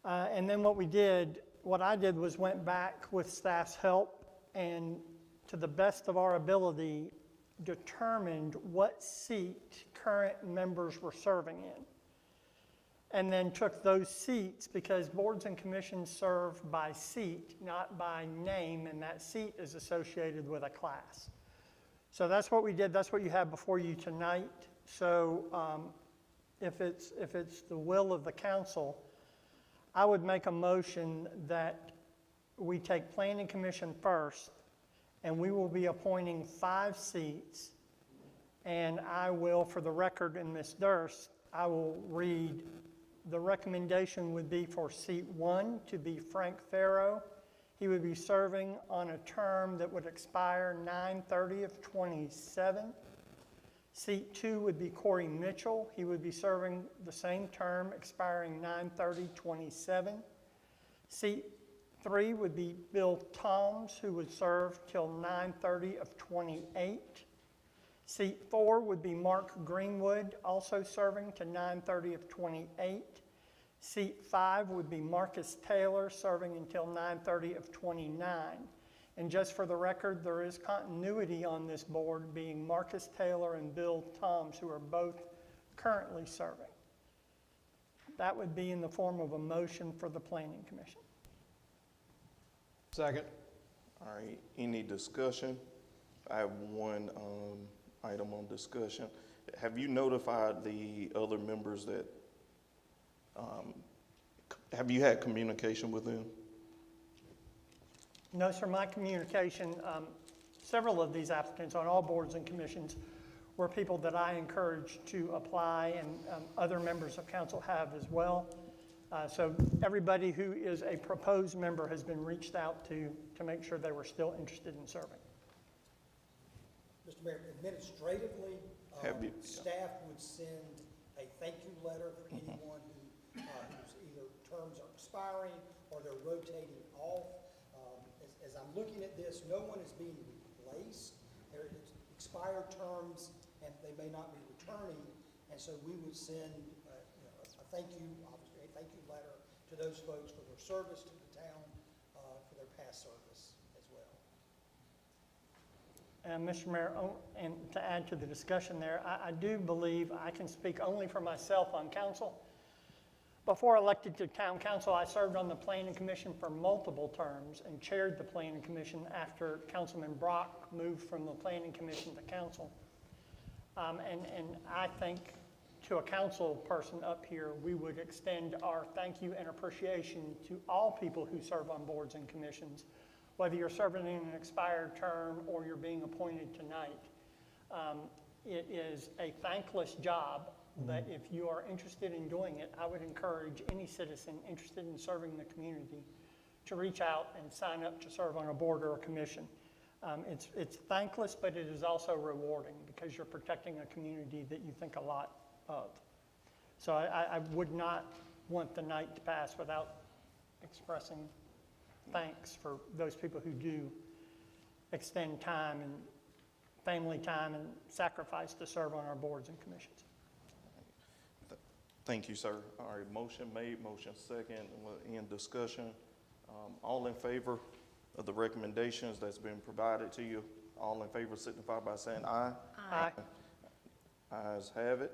C: And then what I did was went back with staff's help and to the best of our ability determined what seat current members were serving in. And then took those seats, because boards and commissions serve by seat, not by name, and that seat is associated with a class. So that's what we did. That's what you have before you tonight. So if it's the will of the council, I would make a motion that we take planning commission first, and we will be appointing 5 seats. And I will, for the record, and Ms. Durst, I will read. The recommendation would be for seat 1 to be Frank Farrow. He would be serving on a term that would expire 9/30/27. Seat 2 would be Corey Mitchell. He would be serving the same term expiring 9/30/27. Seat 3 would be Bill Toms, who would serve till 9/30/28. Seat 4 would be Mark Greenwood, also serving to 9/30/28. Seat 5 would be Marcus Taylor, serving until 9/30/29. And just for the record, there is continuity on this board, being Marcus Taylor and Bill Toms, who are both currently serving. That would be in the form of a motion for the Planning Commission.
G: Second.
A: All right, any discussion? I have one item on discussion. Have you notified the other members that, have you had communication with them?
C: No, sir, my communication, several of these applicants on all boards and commissions were people that I encouraged to apply, and other members of council have as well. So everybody who is a proposed member has been reached out to make sure they were still interested in serving.
I: Mr. Mayor, administratively, staff would send a thank you letter for anyone who's either terms are expiring or they're rotating off. As I'm looking at this, no one is being replaced. There is expired terms, and they may not be returning, and so we would send a thank you, obviously, a thank you letter to those folks for their service to the town, for their past service as well.
C: And Mr. Mayor, and to add to the discussion there, I do believe I can speak only for myself on council. Before elected to town council, I served on the planning commission for multiple terms and chaired the planning commission after Councilman Brock moved from the planning commission to council. And I think to a council person up here, we would extend our thank you and appreciation to all people who serve on boards and commissions, whether you're serving in an expired term or you're being appointed tonight. It is a thankless job, but if you are interested in doing it, I would encourage any citizen interested in serving the community to reach out and sign up to serve on a board or a commission. It's thankless, but it is also rewarding because you're protecting a community that you think a lot of. So I would not want the night to pass without expressing thanks for those people who do extend time and family time and sacrifice to serve on our boards and commissions.
A: Thank you, sir. All right, motion made, motion second, and we'll end discussion. All in favor of the recommendations that's been provided to you, all in favor signify by saying aye.
C: Aye.
A: Ayes have it.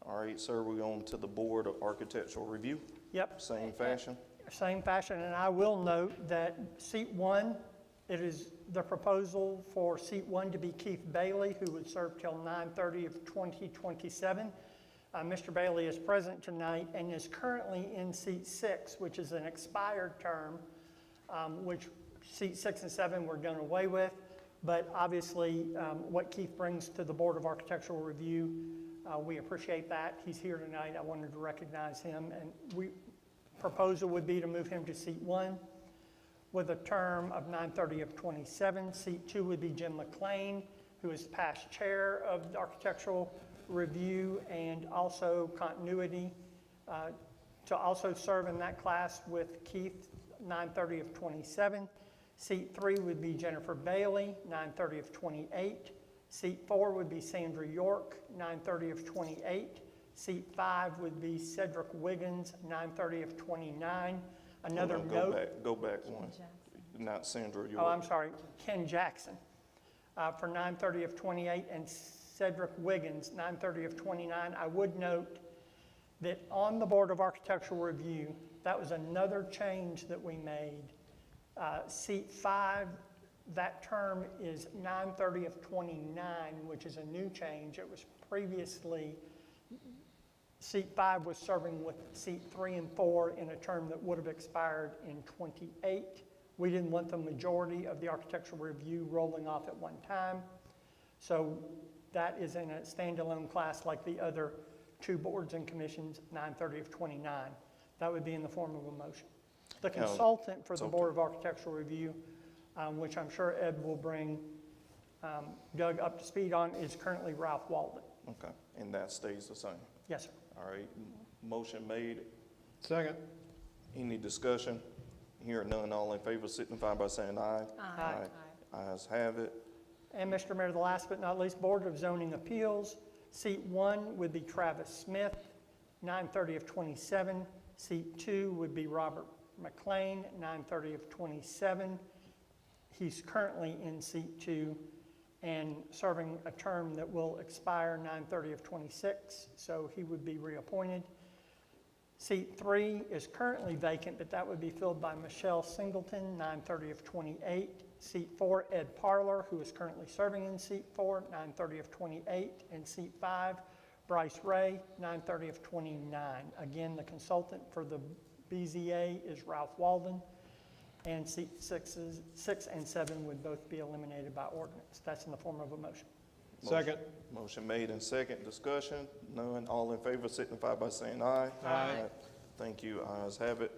A: All right, sir, we're on to the Board of Architectural Review.
C: Yep.
A: Same fashion.
C: Same fashion, and I will note that seat one, it is the proposal for seat one to be Keith Bailey, who would serve till 9/30 of 2027. Mr. Bailey is present tonight and is currently in seat 6, which is an expired term, which seat 6 and 7 were done away with. But obviously, what Keith brings to the Board of Architectural Review, we appreciate that. He's here tonight. I wanted to recognize him. And proposal would be to move him to seat 1 with a term of 9/30 of 27. Seat 2 would be Jim McLean, who is past chair of the Architectural Review and also continuity to also serve in that class with Keith, 9/30 of 27. Seat 3 would be Jennifer Bailey, 9/30 of 28. Seat 4 would be Sandra York, 9/30 of 28. Seat 5 would be Cedric Wiggins, 9/30 of 29. Another note.
A: Go back one. Not Sandra York.
C: Oh, I'm sorry, Ken Jackson for 9/30 of 28 and Cedric Wiggins, 9/30 of 29. I would note that on the Board of Architectural Review, that was another change that we made. Seat 5, that term is 9/30 of 29, which is a new change. It was previously, seat 5 was serving with seat 3 and 4 in a term that would have expired in 28. We didn't want the majority of the Architectural Review rolling off at one time. So that is in a standalone class like the other 2 boards and commissions, 9/30 of 29. That would be in the form of a motion. The consultant for the Board of Architectural Review, which I'm sure Ed will bring Doug up to speed on, is currently Ralph Walden.
A: Okay, and that stays the same.
C: Yes, sir.
A: All right, motion made.
G: Second.
A: Any discussion? Hearing none, all in favor signify by saying aye.
C: Aye.
A: Ayes have it.
C: And Mr. Mayor, the last but not least, Board of Zoning Appeals. Seat 1 would be Travis Smith, 9/30 of 27. Seat 2 would be Robert McLean, 9/30 of 27. He's currently in seat 2 and serving a term that will expire 9/30 of 26, so he would be reappointed. Seat 3 is currently vacant, but that would be filled by Michelle Singleton, 9/30 of 28. Seat 4, Ed Parler, who is currently serving in seat 4, 9/30 of 28. And seat 5, Bryce Ray, 9/30 of 29. Again, the consultant for the BZA is Ralph Walden. And seat 6 and 7 would both be eliminated by ordinance. That's in the form of a motion.
G: Second.
A: Motion made and second. Discussion? None. All in favor signify by saying aye.
G: Aye.
A: Thank you. Ayes have it.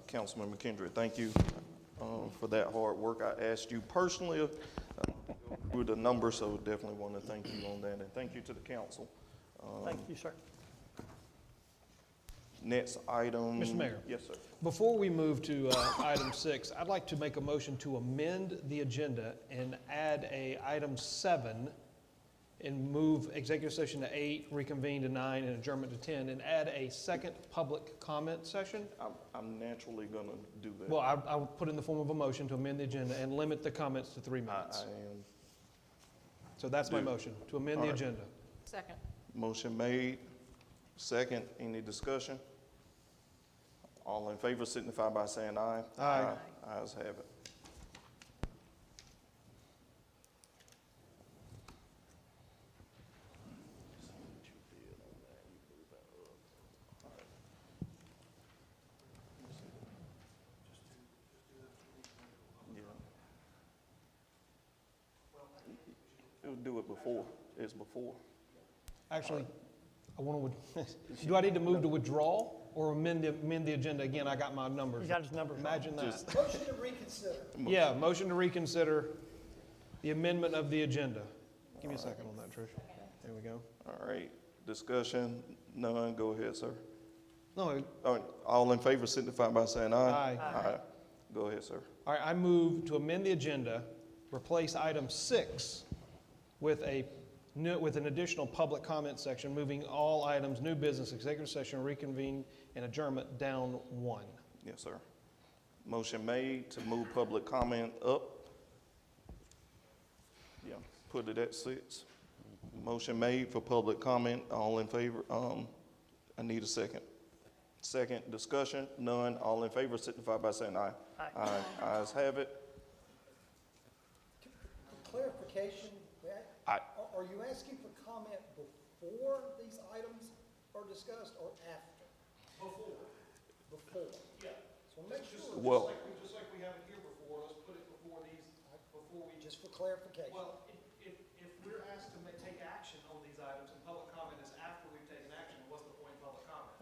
A: Councilman McKendry, thank you for that hard work. I asked you personally to go through the numbers, so definitely want to thank you on that. And thank you to the council.
C: Thank you, sir.
A: Next item.
G: Mr. Mayor.
A: Yes, sir.
G: Before we move to item 6, I'd like to make a motion to amend the agenda and add a item 7 and move executive session to 8, reconvene to 9, and adjournment to 10, and add a second public comment session.
A: I'm naturally gonna do that.
G: Well, I will put in the form of a motion to amend the agenda and limit the comments to 3 minutes.
A: I am.
G: So that's my motion, to amend the
A: All right.
G: agenda.
K: Second.
A: Motion made. Second. Any discussion? All in favor signify by saying aye.
G: Aye.
A: Ayes have it. Yeah. We'll do it before. It's before.
G: Actually, I want to, do I need to move to withdraw or amend the agenda? Again, I got my numbers.
C: You got his numbers.
G: Imagine that.
A: Just-
I: Motion to reconsider.
G: Yeah, motion to reconsider the amendment of the agenda. Give me a second on that, Trish. There we go.
A: All right. Discussion? None. Go ahead, sir.
G: No,
A: All in favor signify by saying aye.
G: Aye.
A: Go ahead, sir.
G: all right, I move to amend the agenda, replace item 6 with an additional public comment section, moving all items, new business, executive session, reconvene, and adjournment down 1.
A: Yes, sir. Motion made to move public comment up. Yeah, put it at 6. Motion made for public comment. All in favor? I need a second. Second, discussion? None. All in favor signify by saying aye.
C: Aye.
A: Ayes have it.
I: Clarification, are you asking for comment before these items are discussed or after? Before. Yeah. So make sure.
A: Well,
G: Just like we have it here before, let's put it before these, before we.
I: Just for clarification.
G: Well, if we're asked to take action on these items and public comment is after we've taken action, what's the point of public comment?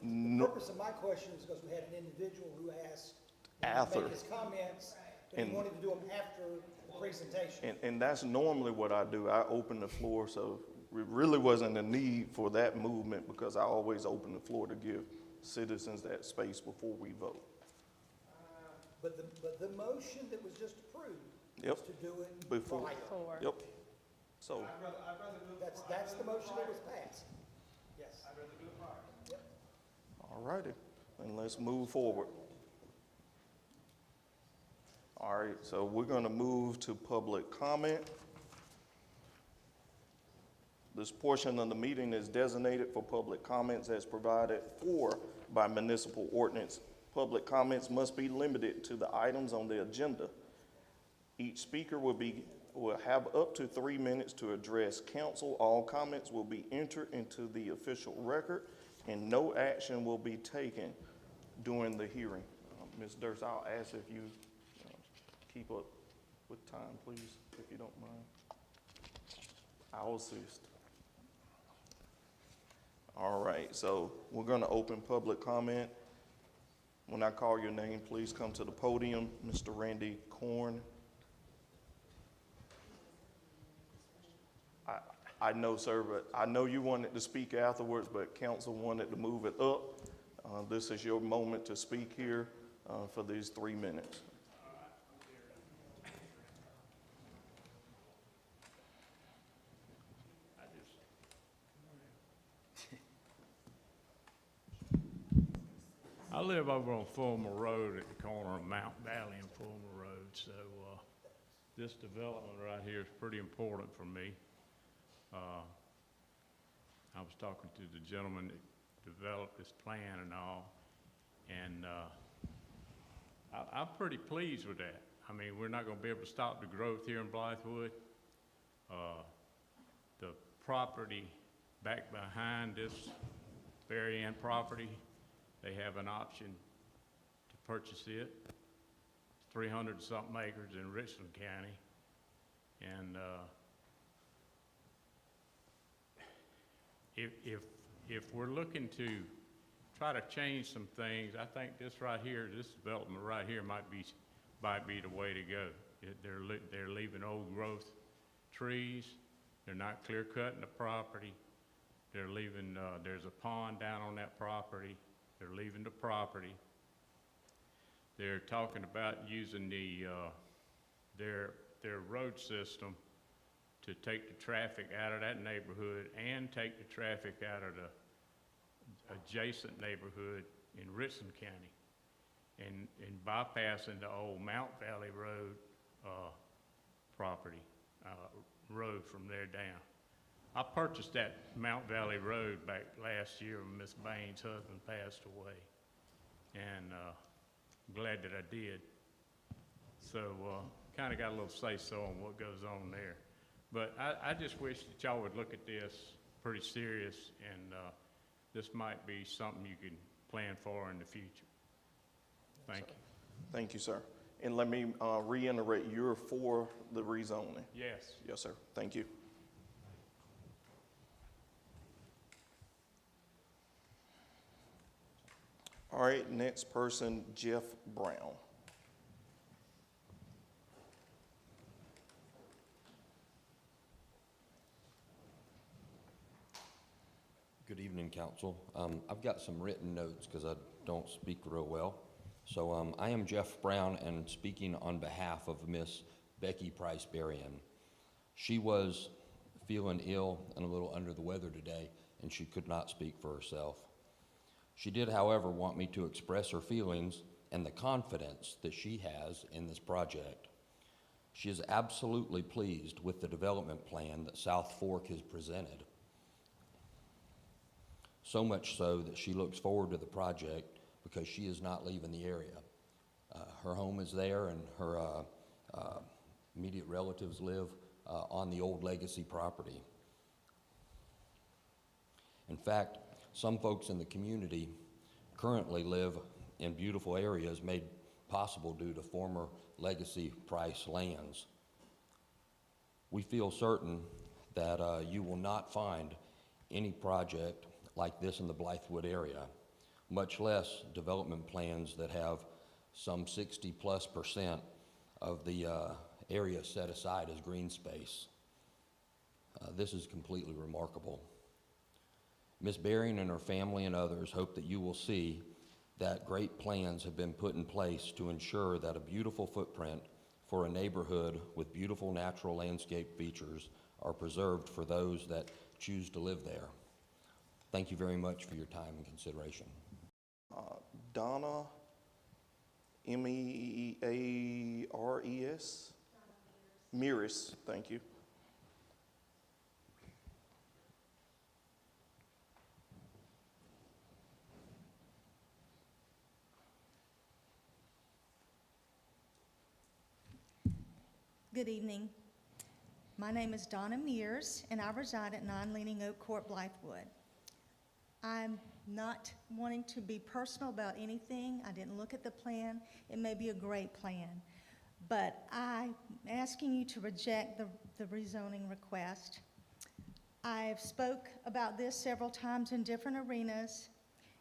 I: The purpose of my question is because we had an individual who asked
A: After.
I: to make his comments, but he
A: And-
I: wanted to do them after the presentation.
A: And that's normally what I do. I open the floor, so it really wasn't a need for that movement because I always open the floor to give citizens that space before we vote.
I: But the motion that was just approved
A: Yep.
I: was to do it
A: Before.
I: prior.
A: Yep. So,
G: I'd rather do it.
I: That's the motion that was passed. Yes.
G: I'd rather do it prior.
I: Yep.
A: all righty, and let's move forward. All right, so we're gonna move to public comment. This portion of the meeting is designated for public comments as provided for by municipal ordinance. Public comments must be limited to the items on the agenda. Each speaker will have up to 3 minutes to address council. All comments will be entered into the official record, and no action will be taken during the hearing. Ms. Durst, I'll ask if you keep up with time, please, if you don't mind. I'll assist. All right, so we're going to open public comment. When I call your name, please come to the podium. Mr. Randy Korn. I know, sir, but I know you wanted to speak afterwards, but council wanted to move it up. This is your moment to speak here for these 3 minutes.
E: I live over on Fulmer Road at the corner of Mount Valley and Fulmer Road, so this development right here is pretty important for me. I was talking to the gentleman that developed this plan and all, and I'm pretty pleased with that. I mean, we're not going to be able to stop the growth here in Blythewood. The property back behind this very end property, they have an option to purchase it. It's 300-something acres in Richland County. And if we're looking to try to change some things, I think this right here, this development right here might be the way to go. They're leaving old growth trees. They're not clear cutting the property. They're leaving, there's a pond down on that property. They're leaving the property. They're talking about using their road system to take the traffic out of that neighborhood and take the traffic out of the adjacent neighborhood in Richland County, and bypassing the old Mount Valley Road property, road from there down. I purchased that Mount Valley Road back last year when Miss Bain's husband passed away, and glad that I did. So kind of got a little say-so on what goes on there. But I just wish that y'all would look at this pretty serious, and this might be something you can plan for in the future. Thank you.
A: Thank you, sir. And let me reiterate, you're for the rezoning?
E: Yes.
A: Yes, sir. Thank you. All right, next person, Jeff Brown.
L: Good evening, Council. I've got some written notes because I don't speak real well. So I am Jeff Brown, and speaking on behalf of Miss Becky Price Berrien. She was feeling ill and a little under the weather today, and she could not speak for herself. She did, however, want me to express her feelings and the confidence that she has in this project. She is absolutely pleased with the development plan that South Fork has presented. So much so that she looks forward to the project because she is not leaving the area. Her home is there, and her immediate relatives live on the old Legacy property. In fact, some folks in the community currently live in beautiful areas made possible due to former Legacy Price lands. We feel certain that you will not find any project like this in the Blythewood area, much less development plans that have some 60+% of the area set aside as green space. This is completely remarkable. Ms. Berrien and her family and others hope that you will see that great plans have been put in place to ensure that a beautiful footprint for a neighborhood with beautiful natural landscape features are preserved for those that choose to live there. Thank you very much for your time and consideration.
A: Donna, M-E-A-R-E-S? Meares, thank you.
M: Good evening. My name is Donna Meares, and I reside at 9 Leaning Oak Court, Blythewood. I'm not wanting to be personal about anything. I didn't look at the plan. It may be a great plan, but I'm asking you to reject the rezoning request. I've spoke about this several times in different arenas,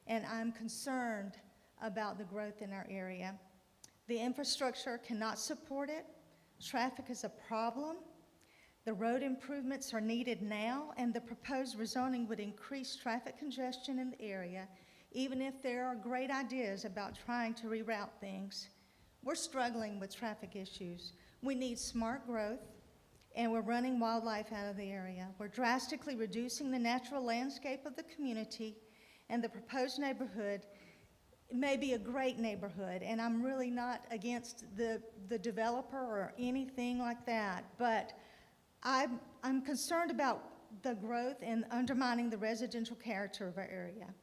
M: and I'm concerned about the growth in our area. The infrastructure cannot support it. Traffic is a problem. The road improvements are needed now, and the proposed rezoning would increase traffic congestion in the area, even if there are great ideas about trying to reroute things. We're struggling with traffic issues. We need smart growth, and we're running wildlife out of the area. We're drastically reducing the natural landscape of the community, and the proposed neighborhood may be a great neighborhood, and I'm really not against the developer or anything like that, but I'm concerned about the growth and undermining the residential character of our area.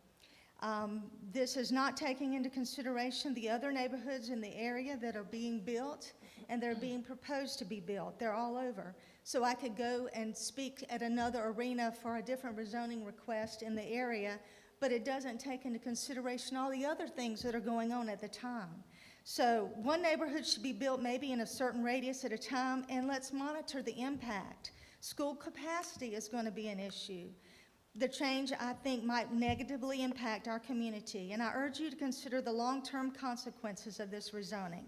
M: This is not taking into consideration the other neighborhoods in the area that are being built and that are being proposed to be built. They're all over. So I could go and speak at another arena for a different rezoning request in the area, but it doesn't take into consideration all the other things that are going on at the time. So one neighborhood should be built maybe in a certain radius at a time, and let's monitor the impact. School capacity is going to be an issue. The change, I think, might negatively impact our community, and I urge you to consider the long-term consequences of this rezoning.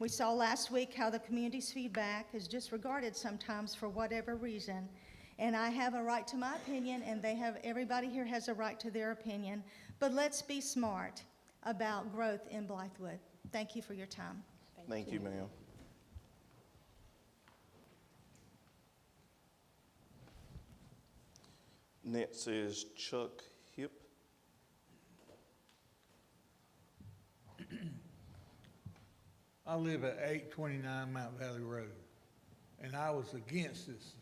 M: We saw last week how the community's feedback is disregarded sometimes for whatever reason, And I have a right to my opinion, and everybody here has a right to their opinion. But let's be smart about growth in Blythewood. Thank you for your time.
A: Thank you, ma'am. Next is Chuck Hip.
N: I live at 829 Mount Valley Road, and I was against this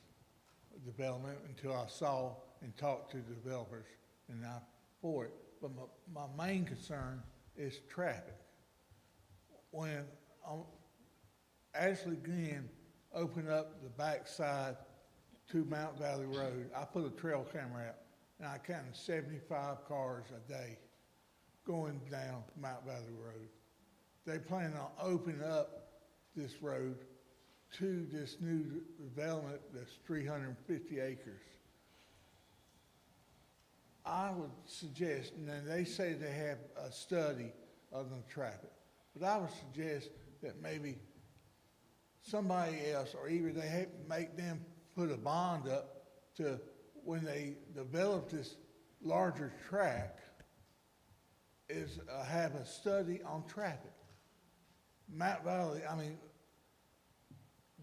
N: development until I saw and talked to the developers, and I'm for it. But my main concern is traffic. When Ashley Glenn opened up the backside to Mount Valley Road, I put a trail camera out, and I counted 75 cars a day going down Mount Valley Road. They plan on opening up this road to this new development that's 350 acres. I would suggest, and then they say they have a study of the traffic, but I would suggest that maybe somebody else, or even they make them put a bond up to when they develop this larger track, is have a study on traffic. Mount Valley, I mean,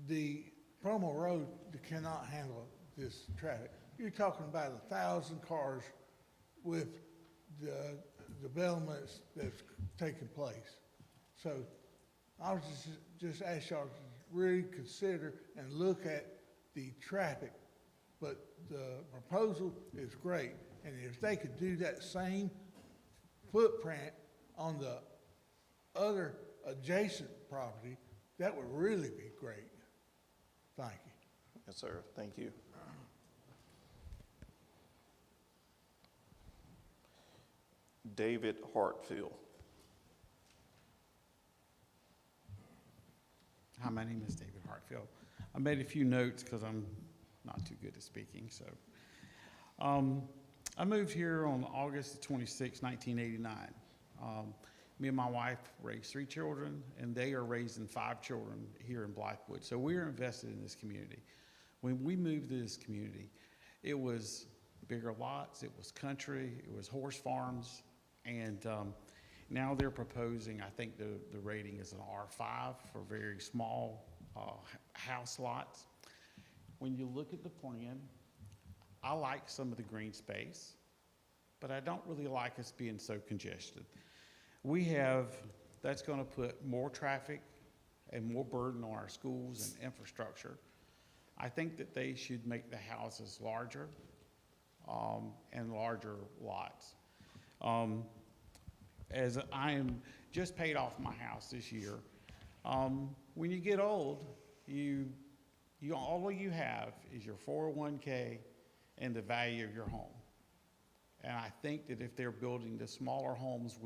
N: the Promo Road cannot handle this traffic. You're talking about 1,000 cars with the developments that's taking place. So I was just ask y'all to really consider and look at the traffic. But the proposal is great. And if they could do that same footprint on the other adjacent property, that would really be great. Thank you.
A: Yes, sir. Thank you. David Hartfield.
O: Hi, my name is David Hartfield. I made a few notes because I'm not too good at speaking. So I moved here on August 26, 1989. Me and my wife raised 3 children, and they are raising 5 children here in Blythewood. So we are invested in this community. When we moved to this community, it was bigger lots, it was country, it was horse farms, and now they're proposing, I think the rating is an R5 for very small house lots. When you look at the plan, I like some of the green space, but I don't really like us being so congested. That's going to put more traffic and more burden on our schools and infrastructure. I think that they should make the houses larger and larger lots. As I am just paid off my house this year, when you get old, all you have is your 401k and the value of your home. And I think that if they're building the smaller homes,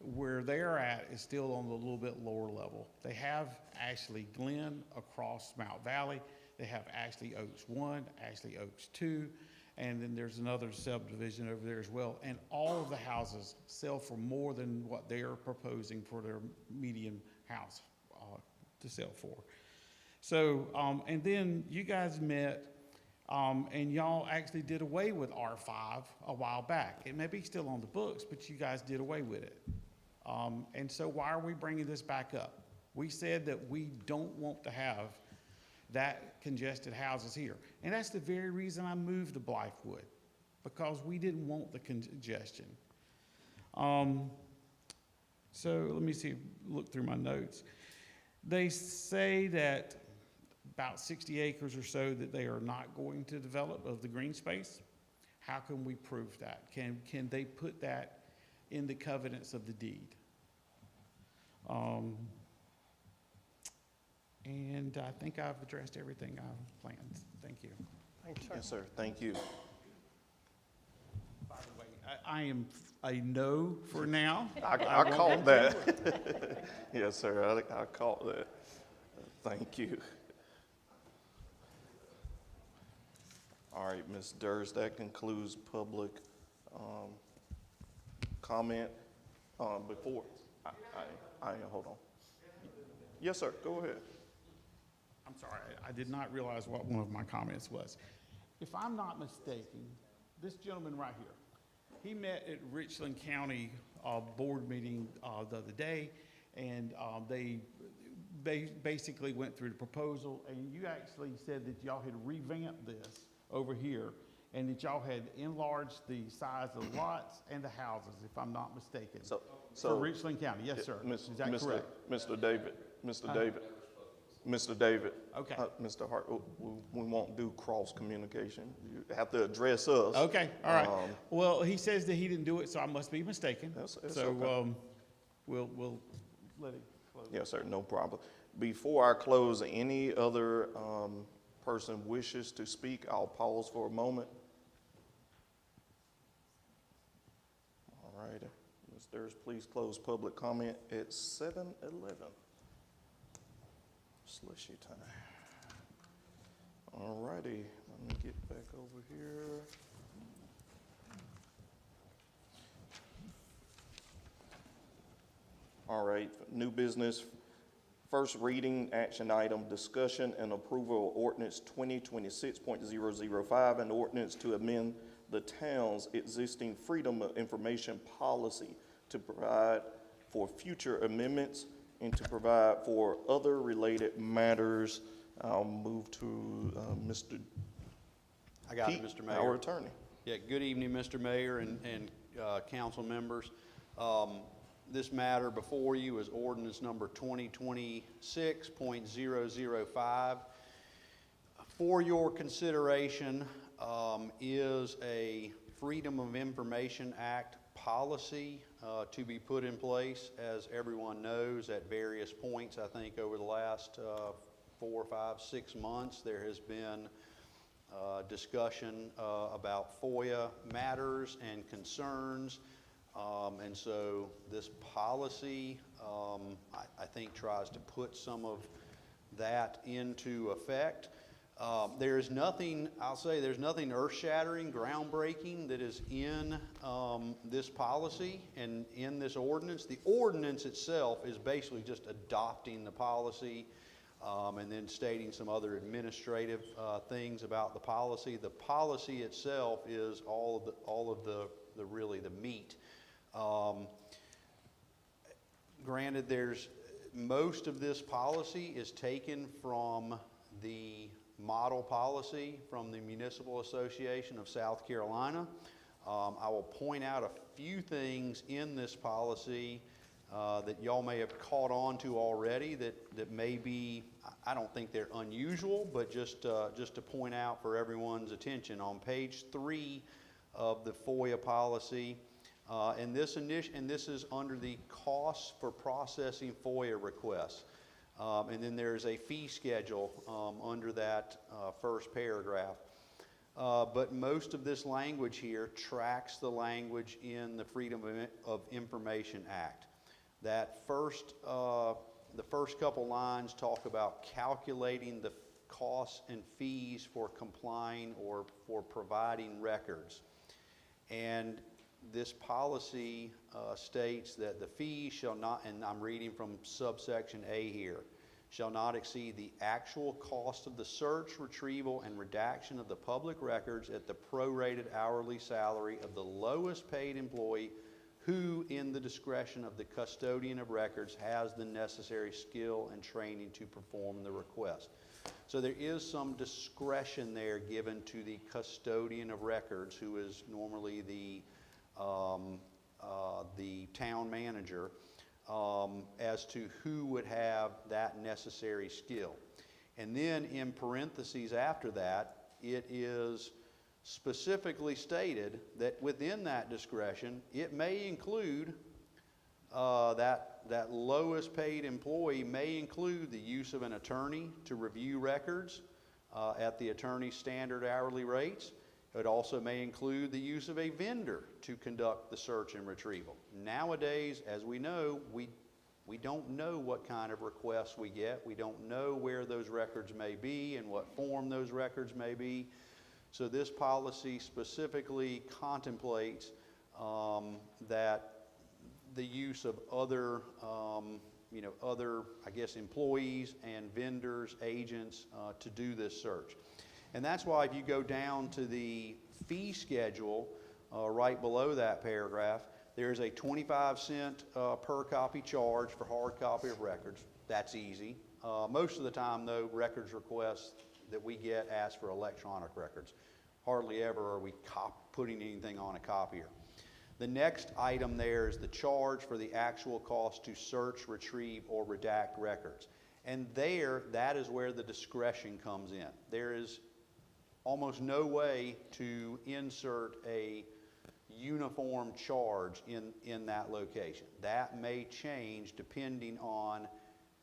O: where they're at is still on the little bit lower level. They have Ashley Glen across Mount Valley. They have Ashley Oaks 1, Ashley Oaks 2, and then there's another subdivision over there as well. And all of the houses sell for more than what they are proposing for their median house to sell for. So, and then you guys met and y'all actually did away with R5 a while back. It may be still on the books, but you guys did away with it. And so why are we bringing this back up? We said that we don't want to have that congested houses here. And that's the very reason I moved to Blythewood, because we didn't want the congestion. So let me see, look through my notes. They say that about 60 acres or so that they are not going to develop of the green space. How can we prove that? Can they put that in the covenants of the deed? And I think I've addressed everything I've planned. Thank you.
C: Thanks, sir.
A: Yes, sir. Thank you.
O: By the way, I am a no for now.
A: I caught that. Yes, sir. I caught that. Thank you. All right, Ms. Durst, that concludes public comment. Before, hold on. Yes, sir, go ahead.
O: I'm sorry, I did not realize what one of my comments was. if I'm not mistaken, this gentleman right here, he met at Richland County board meeting the other day, and they basically went through the proposal, and you actually said that y'all had revamped this over here, and that y'all had enlarged the size of the lots and the houses, if I'm not mistaken. For Richland County, yes, sir. Is that correct?
A: Mr. David, Mr. David.
O: Okay.
A: Mr. Hart, we won't do cross communication. You have to address us.
O: Okay, all right. Well, he says that he didn't do it, so I must be mistaken.
A: That's
O: So,
A: okay.
O: we'll let it close.
A: Yes, sir, no problem. Before I close, any other person wishes to speak, I'll pause for a moment. All right, Ms. Durst, please close public comment at 7:11. Slushy time. All righty, let me get back over here. All right, new business. First reading, action item, discussion and approval of ordinance 2026.005, an ordinance to amend the town's existing freedom of information policy to provide for future amendments and to provide for other related matters. I'll move to Mr.
P: I got
A: Pete,
P: it, Mr. Mayor.
A: our attorney.
P: Yeah, good evening, Mr. Mayor and council members. This matter before you is ordinance number 2026.005. For your consideration is a Freedom of Information Act policy to be put in place. As everyone knows, at various points, I think over the last 4, 5, 6 months, there has been discussion about FOIA matters and concerns. And so this policy, I think, tries to put some of that into effect. There's nothing, I'll say, there's nothing earth-shattering, groundbreaking that is in this policy and in this ordinance. The ordinance itself is basically just adopting the policy and then stating some other administrative things about the policy. The policy itself is all of the really the meat. Granted, most of this policy is taken from the model policy from the Municipal Association of South Carolina. I will point out a few things in this policy that y'all may have caught on to already that may be, I don't think they're unusual, but just to point out for everyone's attention. On page 3 of the FOIA policy, and this is under the costs for processing FOIA requests. And then there's a fee schedule under that first paragraph. But most of this language here tracks the language in the Freedom of Information Act. That the first couple lines talk about calculating the costs and fees for complying or for providing records. And this policy states that the fees shall not, and I'm reading from subsection A here, shall not exceed the actual cost of the search, retrieval, and redaction of the public records at the prorated hourly salary of the lowest paid employee who, in the discretion of the custodian of records, has the necessary skill and training to perform the request. So there is some discretion there given to the custodian of records, who is normally the town manager, as to who would have that necessary skill. And then in parentheses after that, it is specifically stated that within that discretion, it may include that lowest paid employee may include the use of an attorney to review records at the attorney's standard hourly rates. It also may include the use of a vendor to conduct the search and retrieval. Nowadays, as we know, we don't know what kind of requests we get. We don't know where those records may be and what form those records may be. So this policy specifically contemplates that the use of other, I guess, employees and vendors, agents to do this search. And that's why if you go down to the fee schedule, right below that paragraph, there's a 25-cent per copy charge for hard copy of records. That's easy. Most of the time, though, records requests that we get ask for electronic records. Hardly ever are we putting anything on a copier. The next item there is the charge for the actual cost to search, retrieve, or redact records. And there, that is where the discretion comes in. There is almost no way to insert a uniform charge in that location. That may change depending on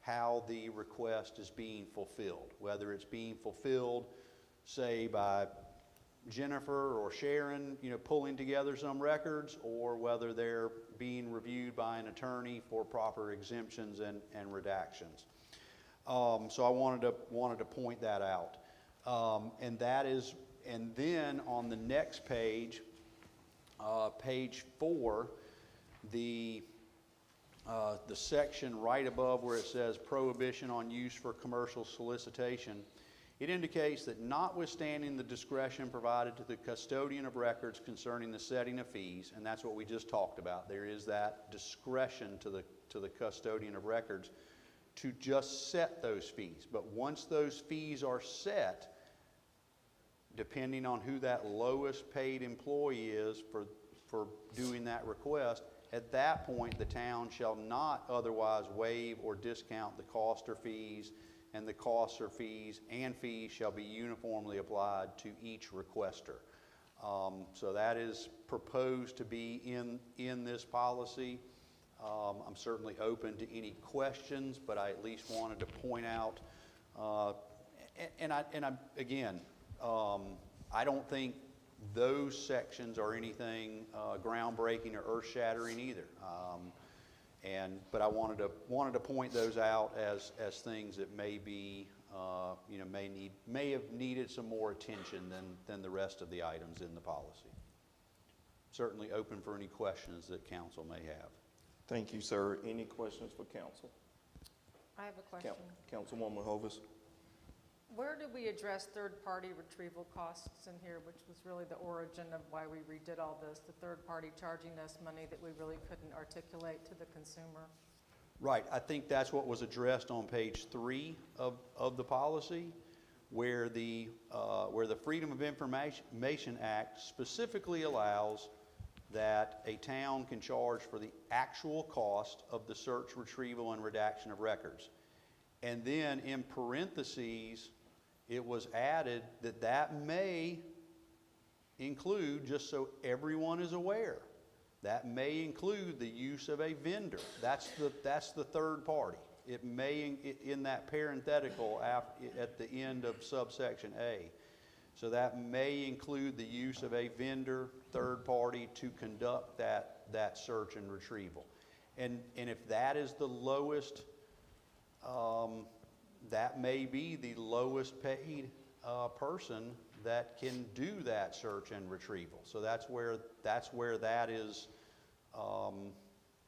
P: how the request is being fulfilled, whether it's being fulfilled, say, by Jennifer or Sharon, pulling together some records, or whether they're being reviewed by an attorney for proper exemptions and redactions. So I wanted to point that out. And then on the next page, page 4, the section right above where it says prohibition on use for commercial solicitation, it indicates that notwithstanding the discretion provided to the custodian of records concerning the setting of fees, and that's what we just talked about, there is that discretion to the custodian of records to just set those fees. But once those fees are set, depending on who that lowest paid employee is for doing that request, at that point the town shall not otherwise waive or discount the cost or fees, and the costs or fees and fees shall be uniformly applied to each requester. So that is proposed to be in this policy. I'm certainly open to any questions, but I at least wanted to point out, again, I don't think those sections are anything groundbreaking or earth-shattering either. But I wanted to point those out as things that may be, may have needed some more attention than the rest of the items in the policy. Certainly open for any questions that council may have.
A: Thank you, sir. Any questions for council?
K: I have a question.
A: Councilwoman Hovis.
K: Where did we address third-party retrieval costs in here, which was really the origin of why we redid all this, the third party charging us money that we really couldn't articulate to the consumer?
P: Right. I think that's what was addressed on page 3 of the policy, where the Freedom of Information Act specifically allows that a town can charge for the actual cost of the search, retrieval, and redaction of records. And then in parentheses, it was added that may include, just so everyone is aware, that may include the use of a vendor. That's the third party. It may, in that parenthetical at the end of subsection A. So that may include the use of a vendor, third party, to conduct that search and retrieval. And if that is the lowest, that may be the lowest paid person that can do that search and retrieval. So that's where that is.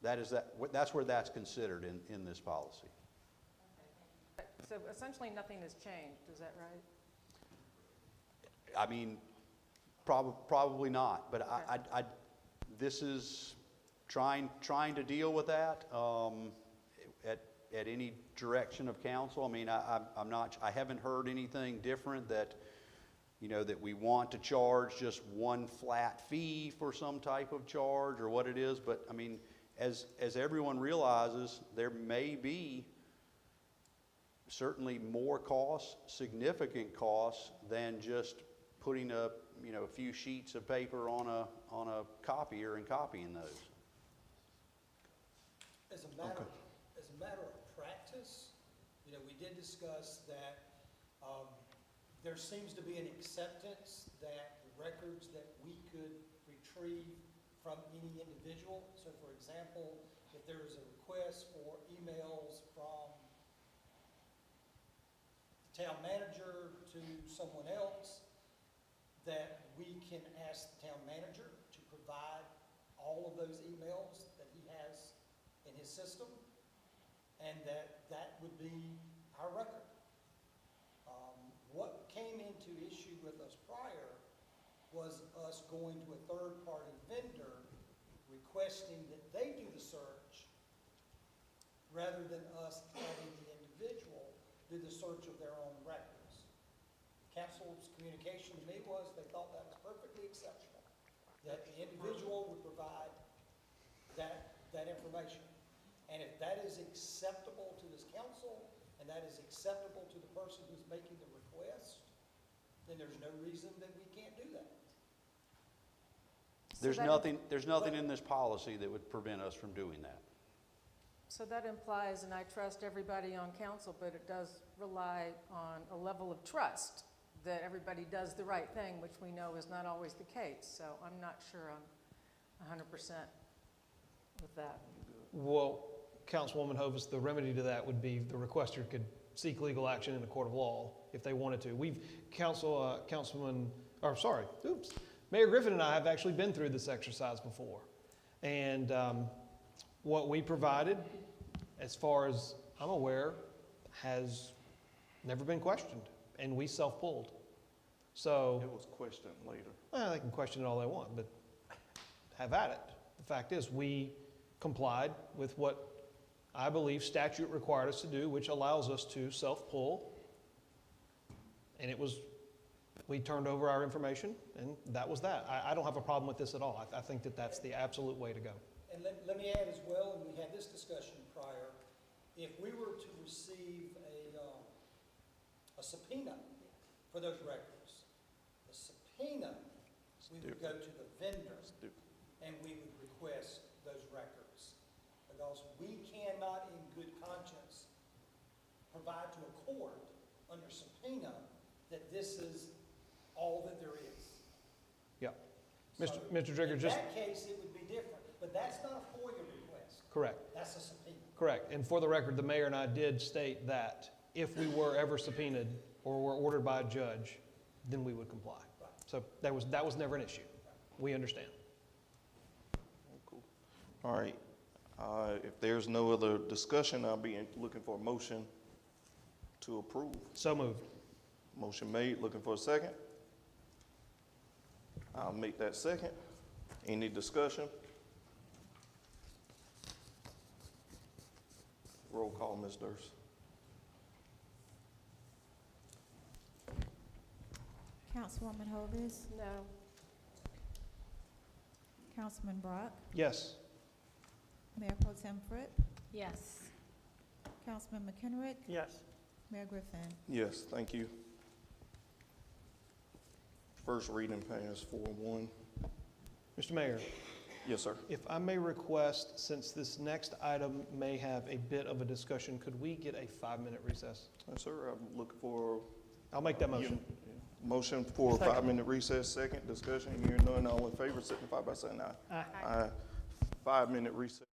P: That's where that's considered in this policy.
K: Okay. So essentially nothing has changed, is that right?
P: I mean, probably not, but
K: Okay.
P: This is trying to deal with that at any direction of council. I mean, I haven't heard anything different that we want to charge just one flat fee for some type of charge or what it is. But I mean, as everyone realizes, there may be certainly more costs, significant costs, than just putting a few sheets of paper on a copier and copying those.
I: As a matter of practice, we did discuss that there seems to be an acceptance that the records that we could retrieve from any individual. So, for example, if there is a request for emails from the town manager to someone else, that we can ask the town manager to provide all of those emails that he has in his system, and that would be our record. What came into issue was us going to a third-party vendor requesting that they do the search rather than us having the individual do the search of their own records. Council's communication to me was they thought that was perfectly acceptable, that the individual would provide that information. And if that is acceptable to this council, and that is acceptable to the person who's making the request, then there's no reason that we can't do that.
P: There's nothing in this policy that would prevent us from doing that.
K: So that implies, and I trust everybody on council, but it does rely on a level of trust that everybody does the right thing, which we know is not always the case. So I'm not sure I'm 100% with that.
G: Well, Councilwoman Hovis, the remedy to that would be the requester could seek legal action in a court of law if they wanted to. Mayor Griffin and I have actually been through this exercise before. And what we provided, as far as I'm aware, has never been questioned, and we self-pulled. So,
A: It was questioned later.
G: well, they can question it all they want, but have at it. The fact is, we complied with what I believe statute required us to do, which allows us to self-pull. And we turned over our information, and that was that. I don't have a problem with this at all. I think that that's the absolute way to go.
I: And let me add as well, and we had this discussion prior, if we were to receive a subpoena for those records, the subpoena, we would go to the vendor and we would request those records. Because we cannot in good conscience provide to a court under subpoena that this is all that there is.
G: Yeah.
I: So
G: Mr. Trigger,
I: in
G: just,
I: that case, it would be different, but that's not a FOIA request.
G: correct.
I: That's a subpoena.
G: Correct. And for the record, the mayor and I did state that if we were ever subpoenaed or were ordered by a judge, then we would comply.
I: Right.
G: So that was never an issue. We understand.
A: Cool. All right. If there's no other discussion, I'll be looking for a motion to approve.
G: So moved.
A: Motion made, looking for a second. I'll make that second. Any discussion? Roll call, Ms. Durst.
B: Councilwoman Hovis,
K: No.
B: Councilman Brock,
G: Yes.
B: Mayor Pro Tem Fripp,
D: Yes.
B: Councilman McKenrick,
C: Yes.
B: Mayor Griffin.
A: Yes, thank you. First reading passed 4-1.
G: Mr. Mayor,
A: Yes, sir.
G: if I may request, since this next item may have a bit of a discussion, could we get a 5-minute recess?
A: Yes, sir. I'm looking for.
G: I'll make that motion.
A: Motion for a 5-minute recess, second. Discussion, hearing none. All in favor, signify by saying aye. Aye. 5-minute recess.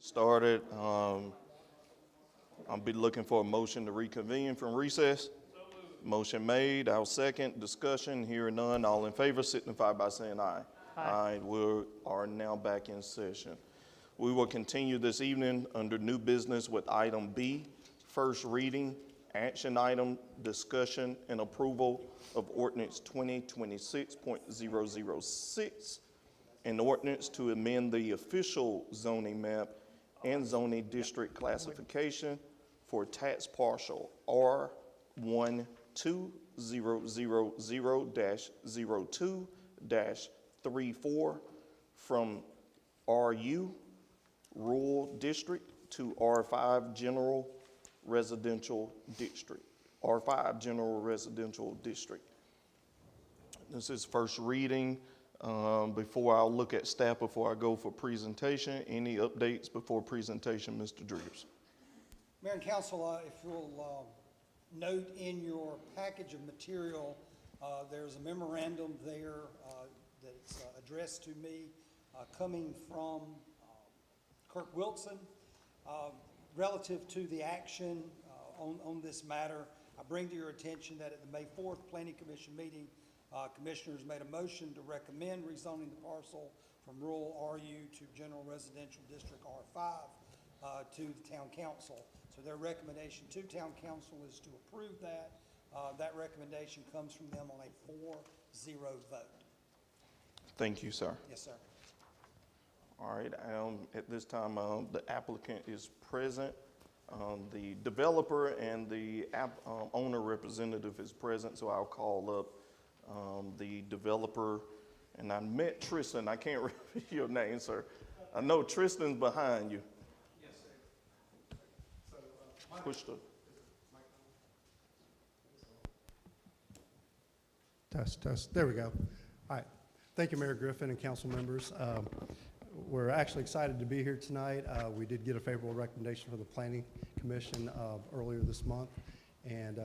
A: started. I'll be looking for a motion to reconvene from recess. Motion made, I'll second. Discussion, hearing none. All in favor signify by saying aye. Aye. We are now back in session. We will continue this evening under new business with item B, first reading, action item, discussion, and approval of ordinance 2026.006, an ordinance to amend the official zoning map and zoning district classification for tax parcel R12000-02-34 from RU Rural District to R5 General Residential District. R5 General Residential District. This is first reading. Before I'll look at staff, before I go for presentation, any updates before presentation, Mr. Driggers?
I: Mayor and Council, if you'll note in your package of material, there's a memorandum there that's addressed to me coming from Kirk Wilson relative to the action on this matter. I bring to your attention that at the May 4th Planning Commission meeting, commissioners made a motion to recommend rezoning the parcel from rural RU to general residential district R5 to the town council. So their recommendation to town council is to approve that. That recommendation comes from them on a 4-0 vote.
A: Thank you, sir.
I: Yes, sir.
A: All right, at this time, the applicant is present. The developer and the owner representative is present, so I'll call up the developer. And I met Tristan. I can't repeat your name, sir. I know Tristan's behind you.
Q: Yes, sir. So,
A: Push the.
Q: Test. There we go. All right. Thank you, Mayor Griffin and council members. We're actually excited to be here tonight. We did get a favorable recommendation from the Planning Commission earlier this month. And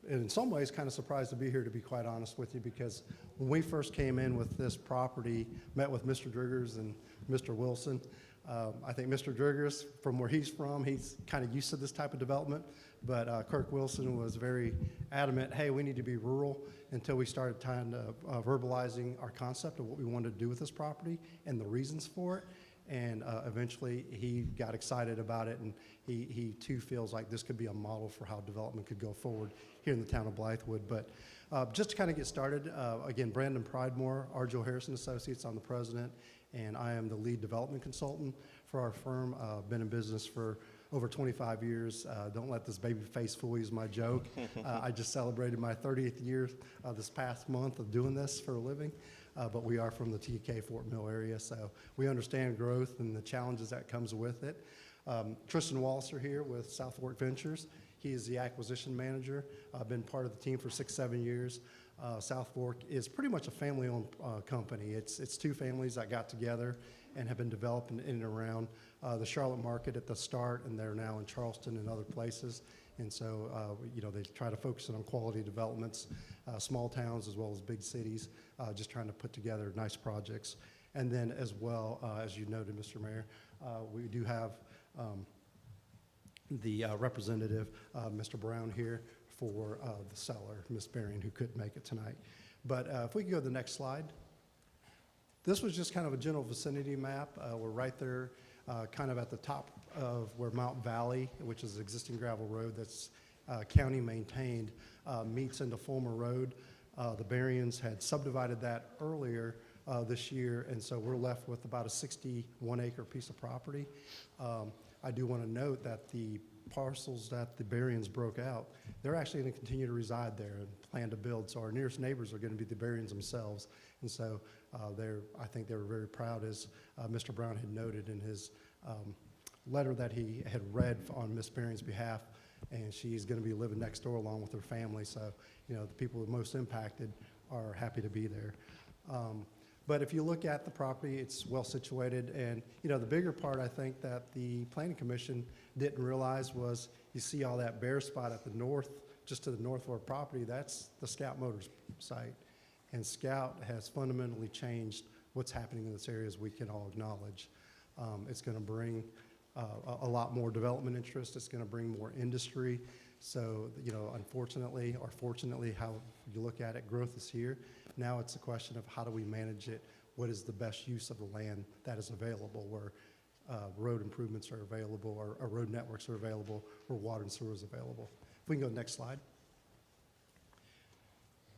Q: in some ways, kind of surprised to be here, to be quite honest with you, because when we first came in with this property, met with Mr. Driggers and Mr. Wilson, I think Mr. Driggers, from where he's from, he's kind of used to this type of development, but Kirk Wilson was very adamant, hey, we need to be rural, until we started trying to verbalizing our concept of what we wanted to do with this property and the reasons for it. And eventually he got excited about it, and he too feels like this could be a model for how development could go forward here in the town of Blythewood. But just to kind of get started, again, Brandon Pridemore, Arjo Harrison Associates, I'm the president, and I am the lead development consultant for our firm. Been in business for over 25 years. Don't let this baby face fool you is my joke. I just celebrated my 30th year this past month of doing this for a living. But we are from the TK Fort Mill area, so we understand growth and the challenges that comes with it. Tristan Walliser here with South Fork Ventures. He is the acquisition manager. I've been part of the team for 6-7 years. South Fork is pretty much a family-owned company. It's two families that got together and have been developing in and around the Charlotte market at the start, and they're now in Charleston and other places. And so, you know, they try to focus on quality developments, small towns as well as big cities, just trying to put together nice projects. And then as well, as you noted, Mr. Mayor, we do have the representative, Mr. Brown here, for the seller, Ms. Berrien, who couldn't make it tonight. But if we could go to the next slide. This was just kind of a general vicinity map. We're right there, kind of at the top of where Mount Valley, which is an existing gravel road that's county maintained, meets into Fulmer Road. The Berriens had subdivided that earlier this year, and so we're left with about a 61-acre piece of property. I do want to note that the parcels that the Berriens broke out, they're actually going to continue to reside there and plan to build. So our nearest neighbors are going to be the Berriens themselves. And so I think they were very proud, as Mr. Brown had noted in his letter that he had read on Ms. Berrien's behalf, and she's going to be living next door along with her family. So, you know, the people most impacted are happy to be there. But if you look at the property, it's well situated. And, you know, the bigger part I think that the Planning Commission didn't realize was, you see all that bare spot at the north, just to the north of our property, that's the Scout Motors site. And Scout has fundamentally changed what's happening in this area, as we can all acknowledge. It's going to bring a lot more development interest. It's going to bring more industry. So, you know, unfortunately or fortunately, how you look at it, growth is here. Now it's a question of how do we manage it? What is the best use of the land that is available, where road improvements are available, or road networks are available, or water and sewer is available. If we can go next slide.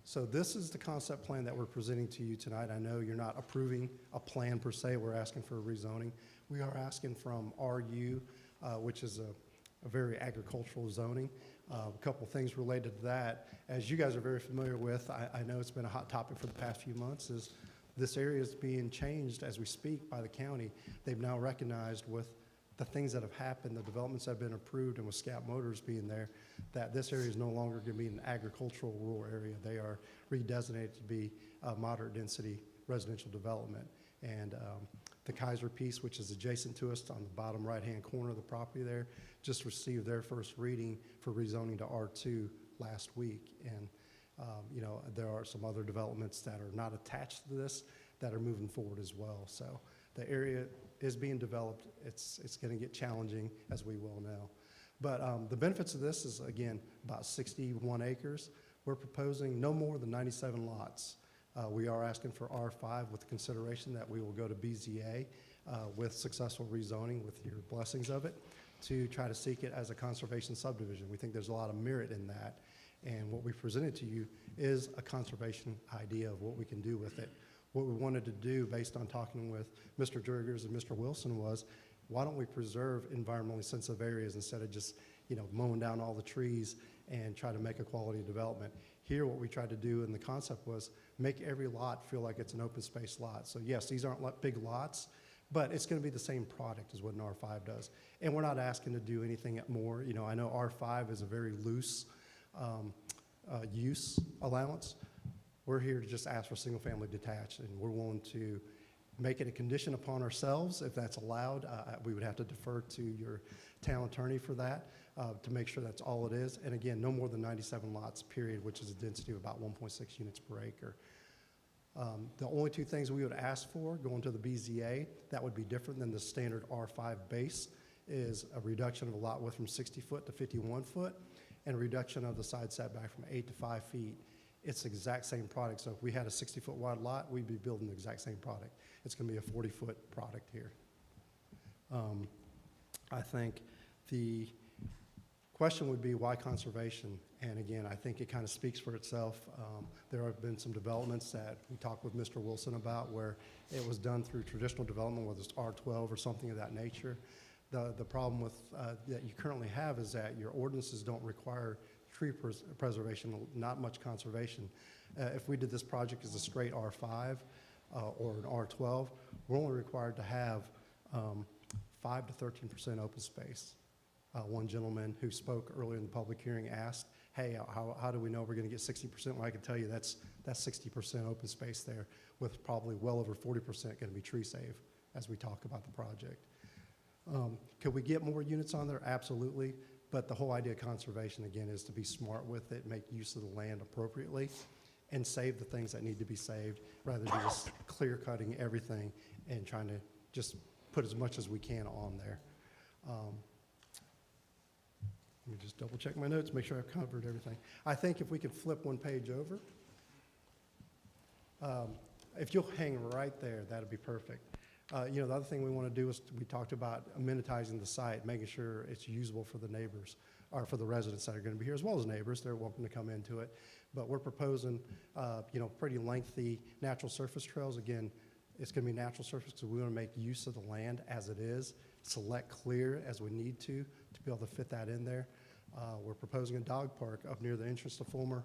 Q: So this is the concept plan that we're presenting to you tonight. I know you're not approving a plan per se. We're asking for a rezoning. We are asking from RU, which is a very agricultural zoning. A couple things related to that. As you guys are very familiar with, I know it's been a hot topic for the past few months, is this area is being changed as we speak by the county. They've now recognized with the things that have happened, the developments that have been approved, and with Scout Motors being there, that this area is no longer going to be an agricultural rural area. They are redesignated to be a moderate density residential development. And the Kaiser piece, which is adjacent to us on the bottom right-hand corner of the property there, just received their first reading for rezoning to R2 last week. And you know, there are some other developments that are not attached to this that are moving forward as well. So the area is being developed. It's going to get challenging, as we well know. But the benefits of this is, again, about 61 acres. We're proposing no more than 97 lots. We are asking for R5 with the consideration that we will go to BZA with successful rezoning, with your blessings of it, to try to seek it as a conservation subdivision. We think there's a lot of merit in that. And what we presented to you is a conservation idea of what we can do with it. What we wanted to do, based on talking with Mr. Driggers and Mr. Wilson, was why don't we preserve environmentally sensitive areas instead of just, you know, mowing down all the trees and try to make a quality development. Here, what we tried to do in the concept was make every lot feel like it's an open space lot. So yes, these aren't big lots, but it's going to be the same product as what an R5 does. And we're not asking to do anything more. You know, I know R5 is a very loose use allowance. We're here to just ask for single family detached, and we're willing to make it a condition upon ourselves if that's allowed. We would have to defer to your town attorney for that to make sure that's all it is. And again, no more than 97 lots, period, which is a density of about 1.6 units per acre. The only two things we would ask for going to the BZA that would be different than the standard R5 base is a reduction of a lot width from 60 foot to 51 foot and a reduction of the side setback from 8 to 5 feet. It's the exact same product. So if we had a 60-foot wide lot, we'd be building the exact same product. It's going to be a 40-foot product here. I think the question would be why conservation? And again, I think it kind of speaks for itself. There have been some developments that we talked with Mr. Wilson about where it was done through traditional development, whether it's R12 or something of that nature. The problem with that you currently have is that your ordinances don't require tree preservation, not much conservation. If we did this project as a straight R5 or an R12, we're only required to have 5 to 13% open space. One gentleman who spoke earlier in the public hearing asked, hey, how do we know we're going to get 60%? Well, I can tell you that's 60% open space there, with probably well over 40% going to be tree save as we talk about the project. Could we get more units on there? Absolutely. But the whole idea of conservation, again, is to be smart with it, make use of the land appropriately, and save the things that need to be saved, rather than just clear cutting everything and trying to just put as much as we can on there. Let me just double check my notes, make sure I've covered everything. I think if we could flip one page over, if you'll hang right there, that'd be perfect. You know, the other thing we want to do is we talked about amenitizing the site, making sure it's usable for the neighbors or for the residents that are going to be here, as well as neighbors. They're welcome to come into it. But we're proposing, you know, pretty lengthy natural surface trails. Again, it's going to be natural surface because we want to make use of the land as it is, select clear as we need to be able to fit that in there. We're proposing a dog park up near the entrance to Fulmer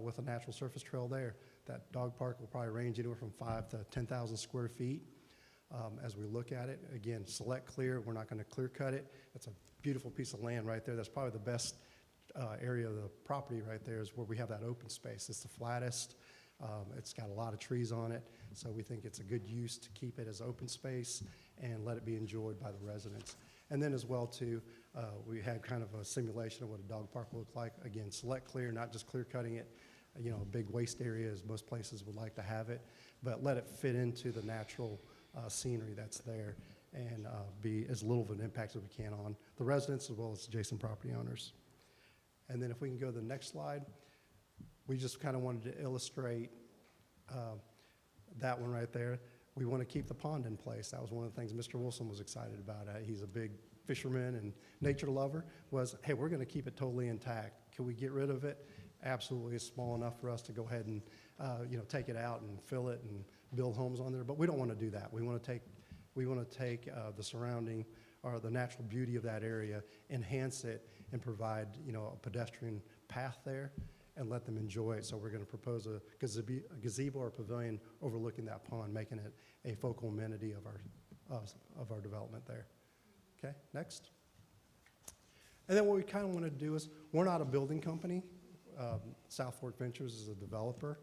Q: with a natural surface trail there. That dog park will probably range anywhere from 5,000 to 10,000 square feet. As we look at it, again, select clear. We're not going to clear cut it. It's a beautiful piece of land right there. That's probably the best area of the property right there is where we have that open space. It's the flattest. It's got a lot of trees on it. So we think it's a good use to keep it as open space and let it be enjoyed by the residents. And then as well too, we had kind of a simulation of what a dog park will look like. Again, select clear, not just clear cutting it, you know, a big waste area as most places would like to have it, but let it fit into the natural scenery that's there. and be as little of an impact as we can on the residents as well as adjacent property owners. And then if we can go to the next slide, we just kind of wanted to illustrate that one right there. We want to keep the pond in place. That was one of the things Mr. Wilson was excited about. He's a big fisherman and nature lover, was, hey, we're going to keep it totally intact. Can we get rid of it? Absolutely. It's small enough for us to go ahead and take it out and fill it and build homes on there, but we don't want to do that. We want to take the surrounding or the natural beauty of that area, enhance it, and provide a pedestrian path there and let them enjoy it. So we're going to propose a gazebo or pavilion overlooking that pond, making it a focal amenity of our development there. Okay, next. And then what we kind of want to do is, we're not a building company. South Fork Ventures is a developer.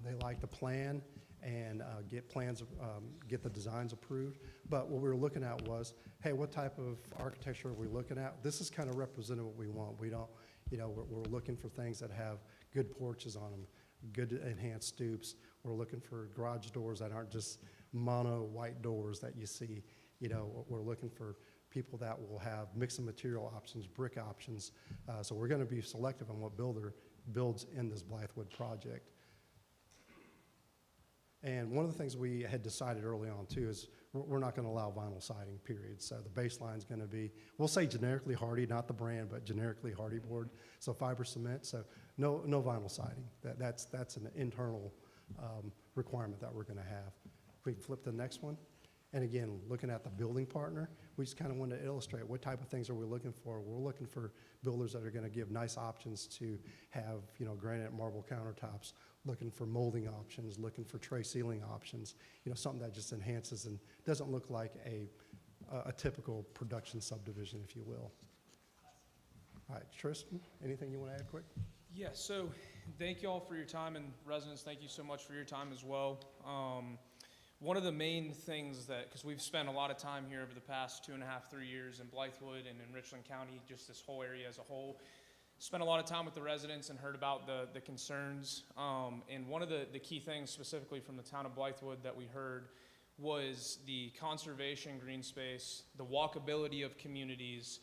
Q: They like to plan and get the designs approved. But what we were looking at was, hey, what type of architecture are we looking at? This is kind of representing what we want. We don't, we're looking for things that have good porches on them, good enhanced stoops. We're looking for garage doors that aren't just mono white doors that you see. We're looking for people that will have mix of material options, brick options. So we're going to be selective on what builder builds in this Blythewood project. And one of the things we had decided early on too is we're not going to allow vinyl siding, period. So the baseline is going to be, we'll say generically hardy, not the brand, but generically hardy board. So fiber cement, so no vinyl siding. That's an internal requirement that we're going to have. If we can flip to the next one. And again, looking at the building partner, we just kind of want to illustrate what type of things are we looking for. We're looking for builders that are going to give nice options to have, granite marble countertops, looking for molding options, looking for tray ceiling options, something that just enhances and doesn't look like a typical production subdivision, if you will. All right, Tristan, anything you want to add quick?
R: Yeah, so thank you all for your time, and residents, thank you so much for your time as well. One of the main things because we've spent a lot of time here over the past 2.5, 3 years in Blythewood and in Richland County, just this whole area as a whole, spent a lot of time with the residents and heard about the concerns. And one of the key things specifically from the town of Blythewood that we heard was the conservation green space, the walkability of communities,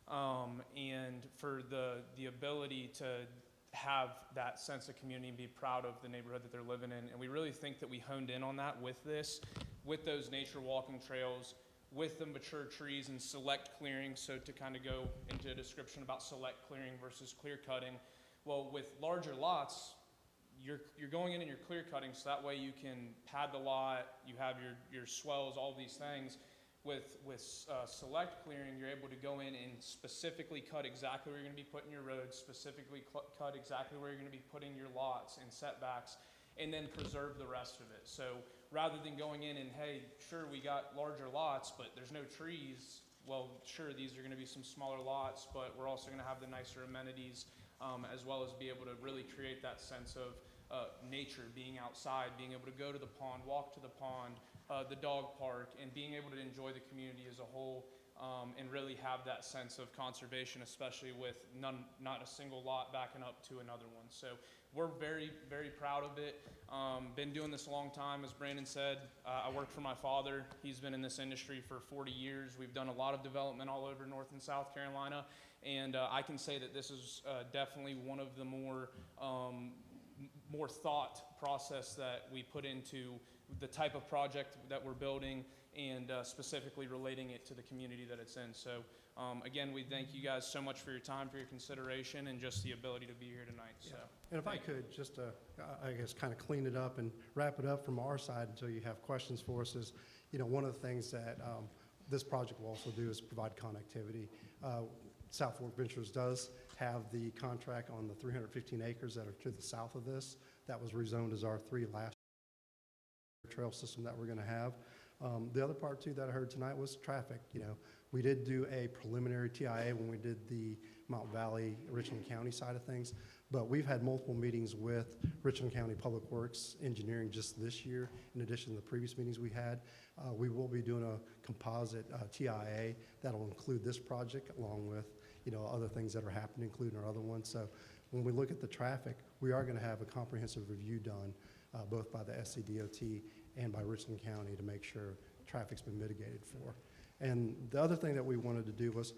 R: and for the ability to have that sense of community and be proud of the neighborhood that they're living in. And we really think that we honed in on that with those nature walking trails, with the mature trees and select clearing. So to kind of go into a description about select clearing versus clear cutting. Well, with larger lots, you're going in and you're clear cutting, so that way you can pad the lot, you have your swells, all these things. With select clearing, you're able to go in and specifically cut exactly where you're going to be putting your roads, specifically cut exactly where you're going to be putting your lots and setbacks, and then preserve the rest of it. So rather than going in and, hey, sure, we got larger lots, but there's no trees, well, sure, these are going to be some smaller lots, but we're also going to have the nicer amenities, as well as be able to really create that sense of nature, being outside, being able to go to the pond, walk to the pond, the dog park, and being able to enjoy the community as a whole, and really have that sense of conservation, especially with not a single lot backing up to another one. So we're very, very proud of it. Been doing this a long time, as Brandon said. I worked for my father. He's been in this industry for 40 years. We've done a lot of development all over North and South Carolina, and I can say that this is definitely one of the more thought process that we put into the type of project that we're building, and specifically relating it to the community that it's in. So again, we thank you guys so much for your time, for your consideration, and just the ability to be here tonight. So,
Q: and if I could just, I guess, kind of clean it up and wrap it up from our side until you have questions for us is, one of the things that this project will also do is provide connectivity. South Fork Ventures does have the contract on the 315 acres that are to the south of this. That was rezoned as R3 last trail system that we're going to have. The other part too that I heard tonight was traffic. We did do a preliminary TIA when we did the Mount Valley, Richland County side of things, but we've had multiple meetings with Richland County Public Works Engineering just this year, in addition to the previous meetings we had. We will be doing a composite TIA that'll include this project along with other things that are happening, including our other ones. So when we look at the traffic, we are going to have a comprehensive review done both by the SCDOT and by Richland County to make sure traffic's been mitigated for. And the other thing that we wanted to do was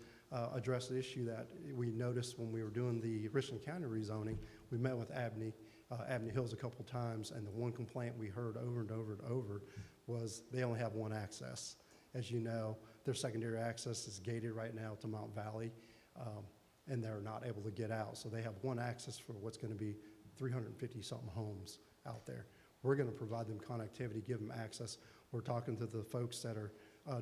Q: address the issue that we noticed when we were doing the Richland County rezoning. We met with Abney Hills a couple times, and the one complaint we heard over and over and over was they only have one access. As you know, their secondary access is gated right now to Mount Valley, and they're not able to get out. So they have one access for what's going to be 350-something homes out there. We're going to provide them connectivity, give them access. We're talking to the folks that are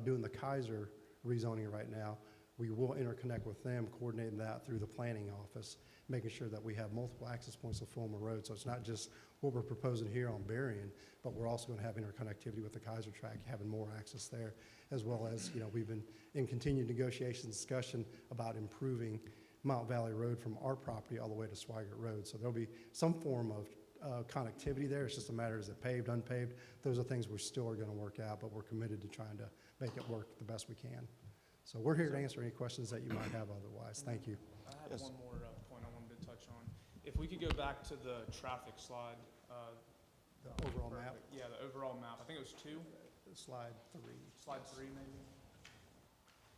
Q: doing the Kaiser rezoning right now. We will interconnect with them, coordinating that through the planning office, making sure that we have multiple access points of Fulmer Road. So it's not just what we're proposing here on Berrien, but we're also going to have interconnectivity with the Kaiser track, having more access there, as well as, we've been in continued negotiation discussion about improving Mount Valley Road from our property all the way to Swigert Road. So there'll be some form of connectivity there. It's just a matter, is it paved, unpaved? Those are things we still are going to work out, but we're committed to trying to make it work the best we can. So we're here to answer any questions that you might have otherwise. Thank you.
R: I had one more point I wanted to touch on. If we could go back to the traffic slide.
Q: The overall map?
R: Yeah, the overall map. I think it was 2.
Q: Slide 3.
R: Slide 3, maybe.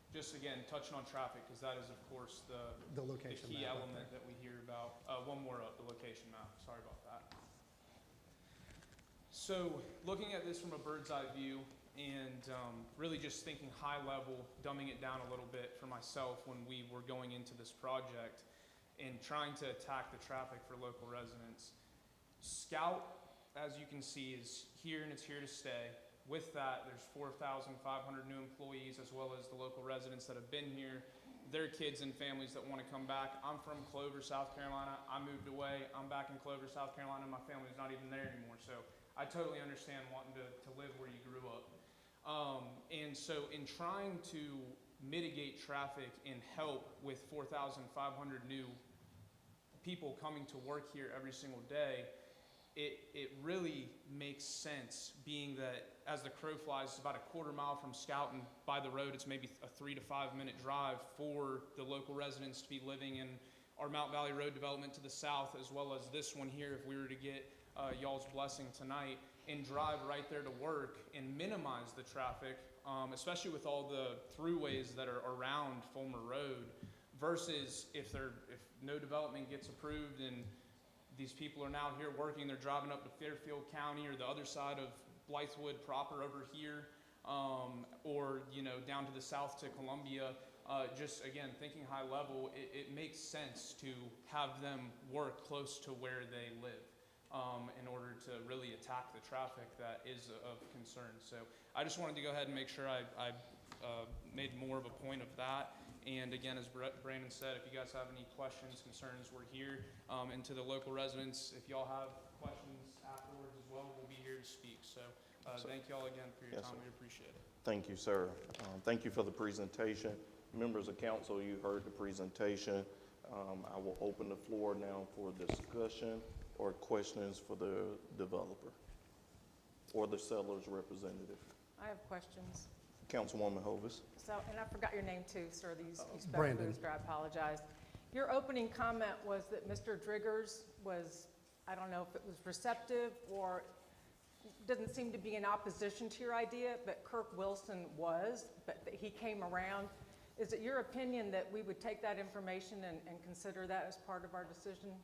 R: Just again, touching on traffic, because that is, of course, the
Q: location
R: key
Q: map
R: element that we hear about. One more up, the location map. Sorry about that. So looking at this from a bird's eye view, and really just thinking high level, dumbing it down a little bit for myself when we were going into this project and trying to attack the traffic for local residents. Scout, as you can see, is here and it's here to stay. With that, there's 4,500 new employees, as well as the local residents that have been here, their kids and families that want to come back. I'm from Clover, South Carolina. I moved away. I'm back in Clover, South Carolina. My family's not even there anymore. So I totally understand wanting to live where you grew up. And so in trying to mitigate traffic and help with 4,500 new people coming to work here every single day, it really makes sense, being that as the crow flies, it's about a quarter mile from Scout, and by the road it's maybe a 3 to 5 minute drive for the local residents to be living in our Mount Valley Road development to the south, as well as this one here if we were to get y'all's blessing tonight, and drive right there to work and minimize the traffic, especially with all the throughways that are around Fulmer Road, versus if no development gets approved and these people are now here working, they're driving up to Fairfield County or the other side of Blythewood proper over here, or down to the south to Columbia. Just again, thinking high level, it makes sense to have them work close to where they live. In order to really attack the traffic that is of concern. So I just wanted to go ahead and make sure I made more of a point of that. And again, as Brandon said, if you guys have any questions, concerns, we're here. And to the local residents, if y'all have questions afterwards as well, we'll be here to speak. So thank y'all again for your time. We appreciate it.
A: Thank you, sir. Thank you for the presentation. Members of council, you heard the presentation. I will open the floor now for discussion or questions for the developer or the seller's representative.
K: I have questions.
A: Councilwoman Hovis.
K: So, and I forgot your name too, sir. You spelled
Q: Brandon.
K: Booster, I apologize. Your opening comment was that Mr. Driggers was, I don't know if it was receptive or doesn't seem to be in opposition to your idea, but Kirk Wilson was, but that he came around. Is it your opinion that we would take that information and consider that as part of our decision?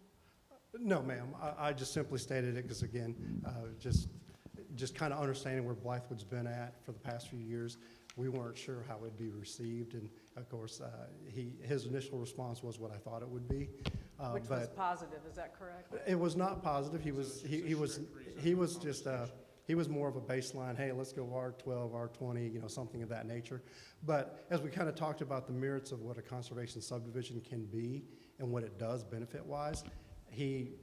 Q: No, ma'am. I just simply stated it because, again, just kind of understanding where Blythewood's been at for the past few years. We weren't sure how it would be received, and of course, his initial response was what I thought it would be.
K: Which was positive, is that correct?
Q: It was not positive. He was more of a baseline. Hey, let's go R12, R20, something of that nature. But as we kind of talked about the merits of what a conservation subdivision can be and what it does benefit-wise, he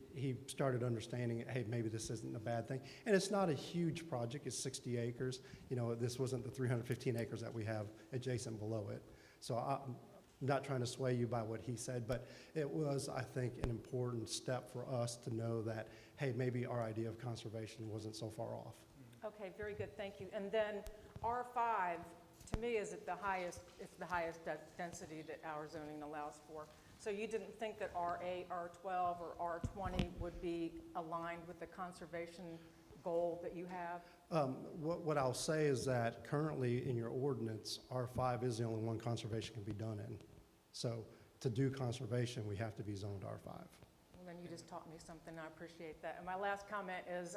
Q: started understanding, hey, maybe this isn't a bad thing. And it's not a huge project. It's 60 acres. This wasn't the 315 acres that we have adjacent below it. So I'm not trying to sway you by what he said, but it was, I think, an important step for us to know that, hey, maybe our idea of conservation wasn't so far off.
K: Okay, very good, thank you. And then R5, to me, is the highest density that our zoning allows for. So you didn't think that R8, R12, or R20 would be aligned with the conservation goal that you have?
Q: What I'll say is that currently in your ordinance, R5 is the only one conservation can be done in. So to do conservation, we have to be zoned R5.
K: Well, then you just taught me something, I appreciate that. And my last comment is,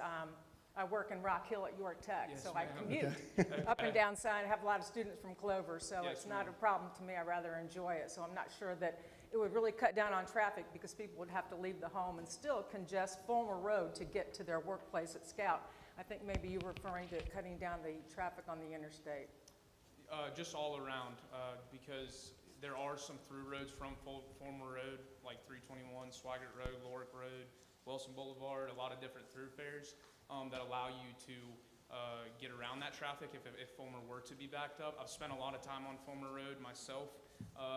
K: I work in Rock Hill at York Tech,
R: Yes,
K: so I
R: ma'am.
K: commute up and down side. I have a lot of students from Clover, so
R: Yes,
K: it's not a
R: ma'am.
K: problem to me. I rather enjoy it. So I'm not sure that it would really cut down on traffic because people would have to leave the home and still congest Fulmer Road to get to their workplace at Scout. I think maybe you were referring to cutting down the traffic on the interstate.
R: Just all around, because there are some through roads from Fulmer Road, like 321, Swaggart Road, Lorick Road, Wilson Boulevard, a lot of different thoroughfares that allow you to get around that traffic if Fulmer were to be backed up. I've spent a lot of time on Fulmer Road myself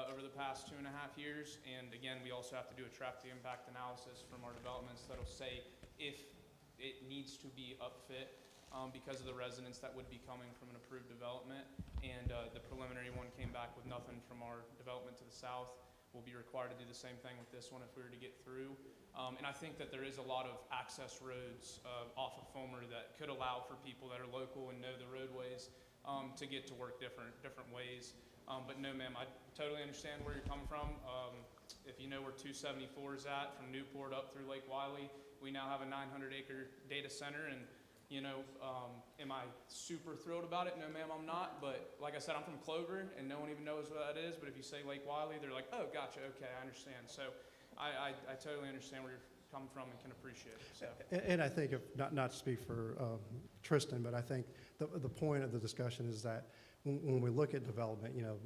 R: over the past 2.5 years, and again, we also have to do a traffic impact analysis from our developments that'll say if it needs to be upfit because of the residents that would be coming from an approved development, and the preliminary one came back with nothing from our development to the south. We'll be required to do the same thing with this one if we were to get through. And I think that there is a lot of access roads off of Fulmer that could allow for people that are local and know the roadways to get to work different ways. But no, ma'am, I totally understand where you're coming from. If you know where 274 is at, from Newport up through Lake Wiley, we now have a 900-acre data center, and you know, am I super thrilled about it? No, ma'am, I'm not. But like I said, I'm from Clover, and no one even knows what that is. But if you say Lake Wiley, they're like, oh, gotcha, okay, I understand. So I totally understand where you're coming from and can appreciate it. So.
Q: And I think, not to speak for Tristan, but I think the point of the discussion is that when we look at development, you know,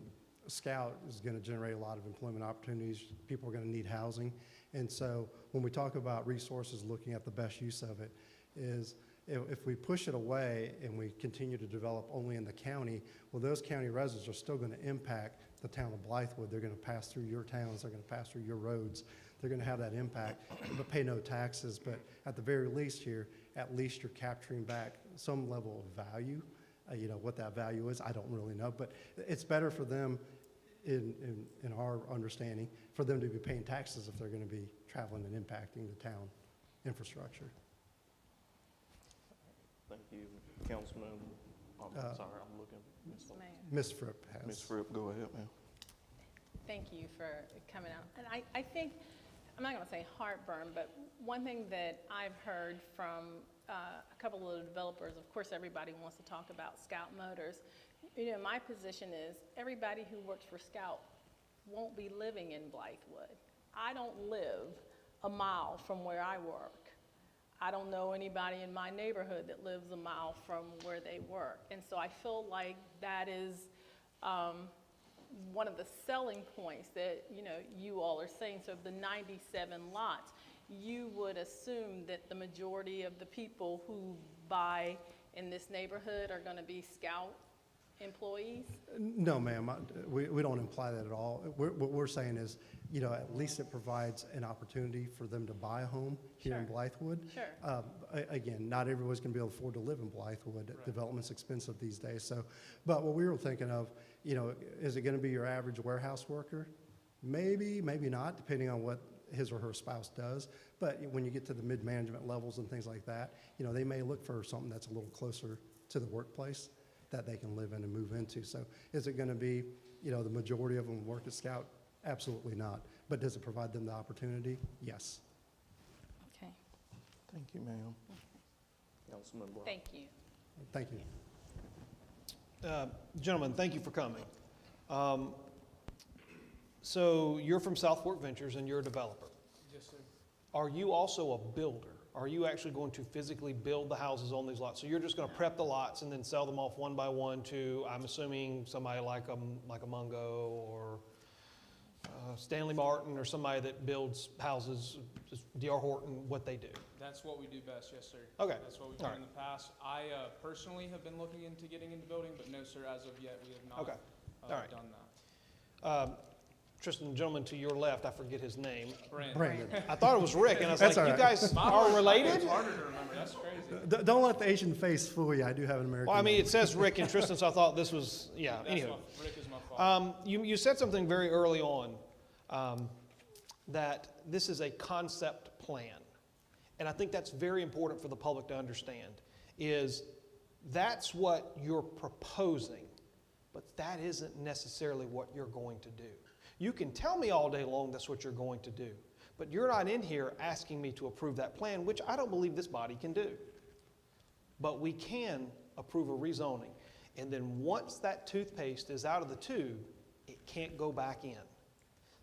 Q: Scout is going to generate a lot of employment opportunities. People are going to need housing. And so when we talk about resources, looking at the best use of it is, if we push it away and we continue to develop only in the county, well, those county residents are still going to impact the town of Blythewood. They're going to pass through your towns. They're going to pass through your roads. They're going to have that impact, but pay no taxes. But at the very least here, at least you're capturing back some level of value. You know, what that value is, I don't really know. But it's better for them, in our understanding, for them to be paying taxes if they're going to be traveling and impacting the town infrastructure.
A: Thank you, Councilman. I'm sorry, I'm looking.
Q: Ms. Fripp has.
A: Ms. Fripp, go ahead, ma'am.
D: Thank you for coming out. And I think, I'm not going to say heartburn, but one thing that I've heard from a couple of the developers, of course, everybody wants to talk about Scout Motors. You know, my position is everybody who works for Scout won't be living in Blythewood. I don't live a mile from where I work. I don't know anybody in my neighborhood that lives a mile from where they work. And so I feel like that is one of the selling points that, you know, you all are saying. So of the 97 lots, you would assume that the majority of the people who buy in this neighborhood are going to be Scout employees?
Q: No, ma'am, we don't imply that at all. What we're saying is, you know, at least it provides an opportunity for them to buy a home here in Blythewood.
D: Sure.
Q: Again, not everyone's going to be able to afford to live in Blythewood. Right. Development's expensive these days. So, but what we were thinking of, you know, is it going to be your average warehouse worker? Maybe, maybe not, depending on what his or her spouse does. But when you get to the mid-management levels and things like that, you know, they may look for something that's a little closer to the workplace that they can live in and move into. So is it going to be, you know, the majority of them work at Scout? Absolutely not. But does it provide them the opportunity? Yes.
D: Okay.
A: Thank you, ma'am. Councilman Brown.
D: Thank you.
Q: Thank you.
G: Gentlemen, thank you for coming. So you're from South Fork Ventures and you're a developer.
R: Yes, sir.
G: Are you also a builder? Are you actually going to physically build the houses on these lots? So you're just going to prep the lots and then sell them off one by one to, I'm assuming, somebody like a Mungo or Stanley Martin or somebody that builds houses, D.R. Horton, what they do?
R: That's what we do best, yes, sir.
G: Okay.
R: That's what we've done in the past. I personally have been looking into getting into building, but no, sir, as of yet, we have not done that.
G: Tristan, the gentleman to your left, I forget his name.
Q: Brandon.
G: I thought it was Rick, and I was
Q: That's
G: like,
Q: all
G: you
Q: right.
G: guys are related?
R: It's harder to remember, that's crazy.
Q: Don't let the Asian face fool you. I do have an American
G: Well, I mean,
Q: name.
G: it says Rick and Tristan, so I thought this was, yeah, anyway.
R: Rick is my fault.
G: You said something very early on, that this is a concept plan. And I think that's very important for the public to understand. is that's what you're proposing, but that isn't necessarily what you're going to do. You can tell me all day long that's what you're going to do, but you're not in here asking me to approve that plan, which I don't believe this body can do. But we can approve a rezoning. And then once that toothpaste is out of the tube, it can't go back in.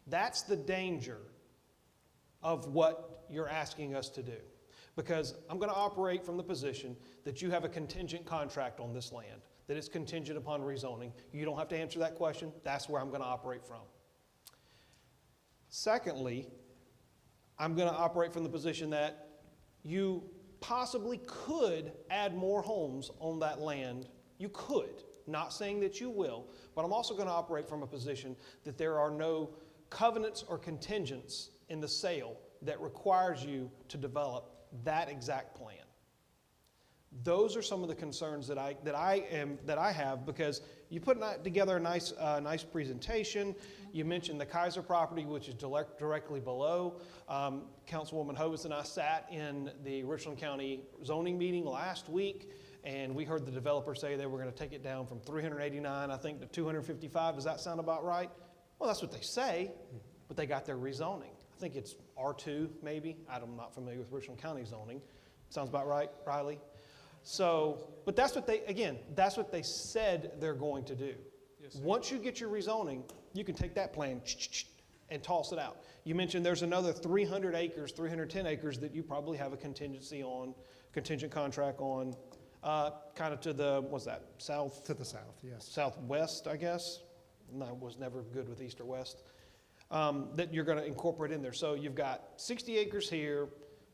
G: That's the danger of what you're asking us to do. Because I'm going to operate from the position that you have a contingent contract on this land, that it's contingent upon rezoning. You don't have to answer that question. That's where I'm going to operate from. Secondly, I'm going to operate from the position that you possibly could add more homes on that land. You could. Not saying that you will, but I'm also going to operate from a position that there are no covenants or contingents in the sale that requires you to develop that exact plan. Those are some of the concerns that I have, because you put together a nice presentation. You mentioned the Kaiser property, which is directly below. Councilwoman Hovis and I sat in the Richland County zoning meeting last week, and we heard the developer say they were going to take it down from 389, I think, to 255. Does that sound about right? Well, that's what they say, but they got their rezoning. I think it's R2, maybe. I'm not familiar with Richland County zoning. Sounds about right, Riley? So, but that's what that's what they said they're going to do.
R: Yes, sir.
G: Once you get your rezoning, you can take that plan and toss it out. You mentioned there's another 300 acres, 310 acres that you probably have a contingent contract on, kind of to the, what's that, south?
Q: To the south, yes.
G: Southwest, I guess. No, I was never good with east or west. That you're going to incorporate in there. So you've got 60 acres here.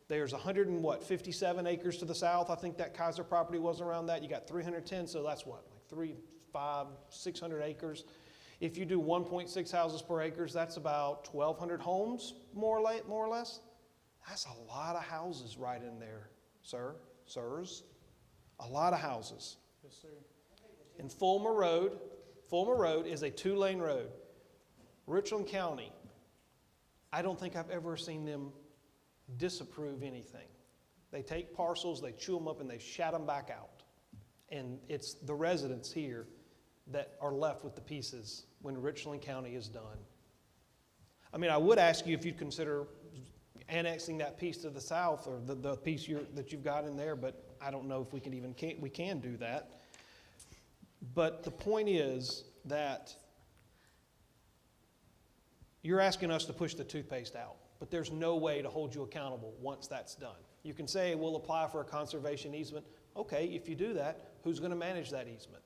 G: There's 157 acres to the south. I think that Kaiser property was around that. You got 310, so that's what, like 600 acres. If you do 1.6 houses per acre, that's about 1,200 homes, more or less. That's a lot of houses right in there, sirs. A lot of houses.
R: Yes, sir.
G: And Fulmer Road is a 2-lane road. Richland County, I don't think I've ever seen them disapprove anything. They take parcels, they chew them up, and they shat them back out. And it's the residents here that are left with the pieces when Richland County is done. I mean, I would ask you if you'd consider annexing that piece to the south, or the piece that you've got in there, but I don't know if we can do that. But the point is that you're asking us to push the toothpaste out, but there's no way to hold you accountable once that's done. You can say, we'll apply for a conservation easement. Okay, if you do that, who's going to manage that easement?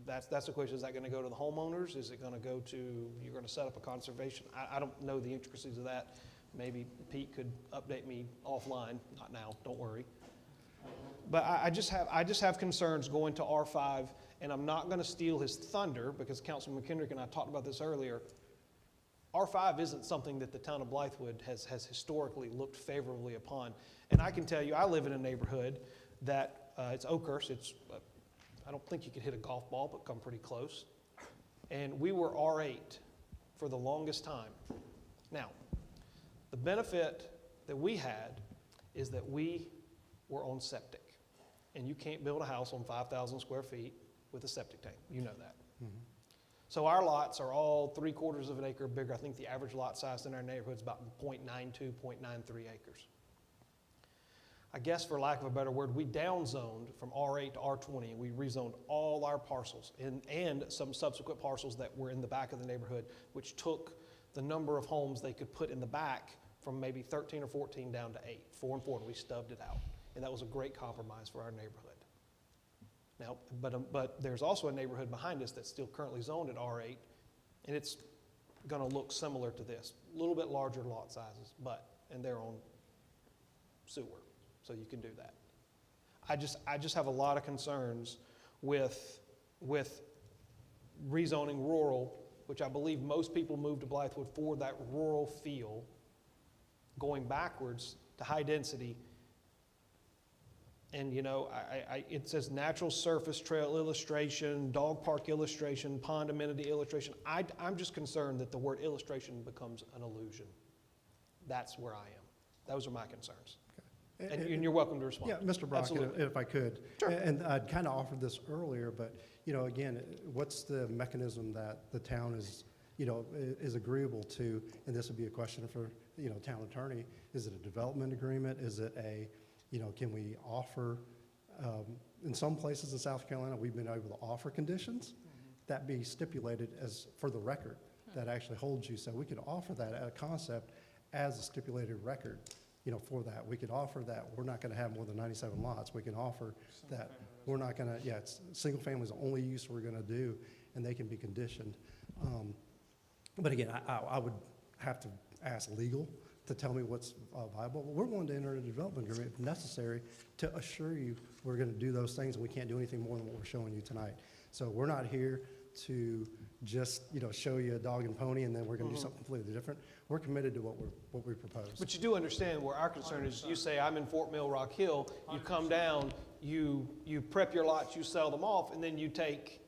G: That's the question. Is that going to go to the homeowners? Is it going to go to, you're going to set up a conservation? I don't know the intricacies of that. Maybe Pete could update me offline. Not now, don't worry. But I just have concerns going to R5, and I'm not going to steal his thunder, because Councilman McKendrick and I talked about this earlier. R5 isn't something that the town of Blythewood has historically looked favorably upon. And I can tell you, I live in a neighborhood that, it's Oakhurst. I don't think you could hit a golf ball, but come pretty close. And we were R8 for the longest time. Now, the benefit that we had is that we were on septic. And you can't build a house on 5,000 square feet with a septic tank. You know that.
Q: Mm-hmm.
G: So our lots are all 3/4 of an acre bigger. I think the average lot size in our neighborhood is about 0.92, 0.93 acres. I guess for lack of a better word, we downzoned from R8 to R20, and we rezoned all our parcels and some subsequent parcels that were in the back of the neighborhood, which took the number of homes they could put in the back from maybe 13 or 14 down to 8, 4 and 4, and we stubbed it out. And that was a great compromise for our neighborhood. Now, but there's also a neighborhood behind us that's still currently zoned at R8, and it's going to look similar to this. A little bit larger lot sizes, and they're on sewer, so you can do that. I just have a lot of concerns with rezoning rural, which I believe most people move to Blythewood for that rural feel, going backwards to high density. And you know, it says natural surface trail illustration, dog park illustration, pond amenity illustration. I'm just concerned that the word illustration becomes an illusion. That's where I am. Those are my concerns. And you're welcome to respond.
Q: Yeah, Mr. Brock,
G: Absolutely.
Q: if I could.
G: Sure.
Q: And I'd kind of offered this earlier, but, you know, again, what's the mechanism that the town is, you know, is agreeable to? And this would be a question for, you know, town attorney. Is it a development agreement? Is it a, you know, can we offer, in some places in South Carolina, we've been able to offer conditions that be stipulated as, for the record, that actually holds you. So we could offer that at a concept as a stipulated record. You know, for that, we could offer that we're not going to have more than 97 lots. We can offer that we're not going to, yeah, it's single family is the only use we're going to do, and they can be conditioned. But again, I would have to ask legal to tell me what's viable. But we're willing to enter a development agreement if necessary to assure you we're going to do those things, and we can't do anything more than what we're showing you tonight. So we're not here to just, you know, show you a dog and pony, and then we're going to do something completely different. We're committed to what we propose.
G: But you do understand where our concern is. You say, I'm in Fort Mill, Rock Hill, you come down, you prep your lots, you sell them off, and then you take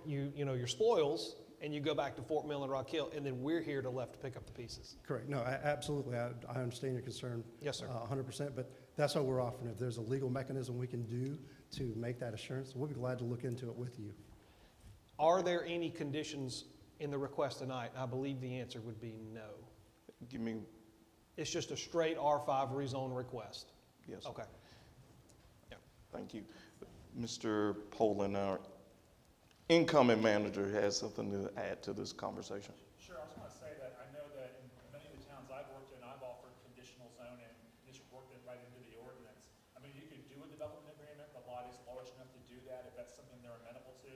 G: you know, your spoils, and you go back to Fort Mill and Rock Hill, and then we're here to pick up the pieces.
Q: Correct. No, absolutely. I understand your concern.
G: Yes, sir.
Q: 100%, but that's what we're offering. If there's a legal mechanism we can do to make that assurance, we'll be glad to look into it with you.
G: Are there any conditions in the request tonight? I believe the answer would be no.
A: Give me,
G: It's just a straight R5 rezone request.
A: yes.
G: Okay.
A: Thank you. Mr. Poland, our incoming manager, has something to add to this conversation.
S: Sure, I was going to say that I know that in many of the towns I've worked in, I've offered conditional zoning, just worked it right into the ordinance. I mean, you could do a development agreement, the lot is large enough to do that if that's something they're amenable to.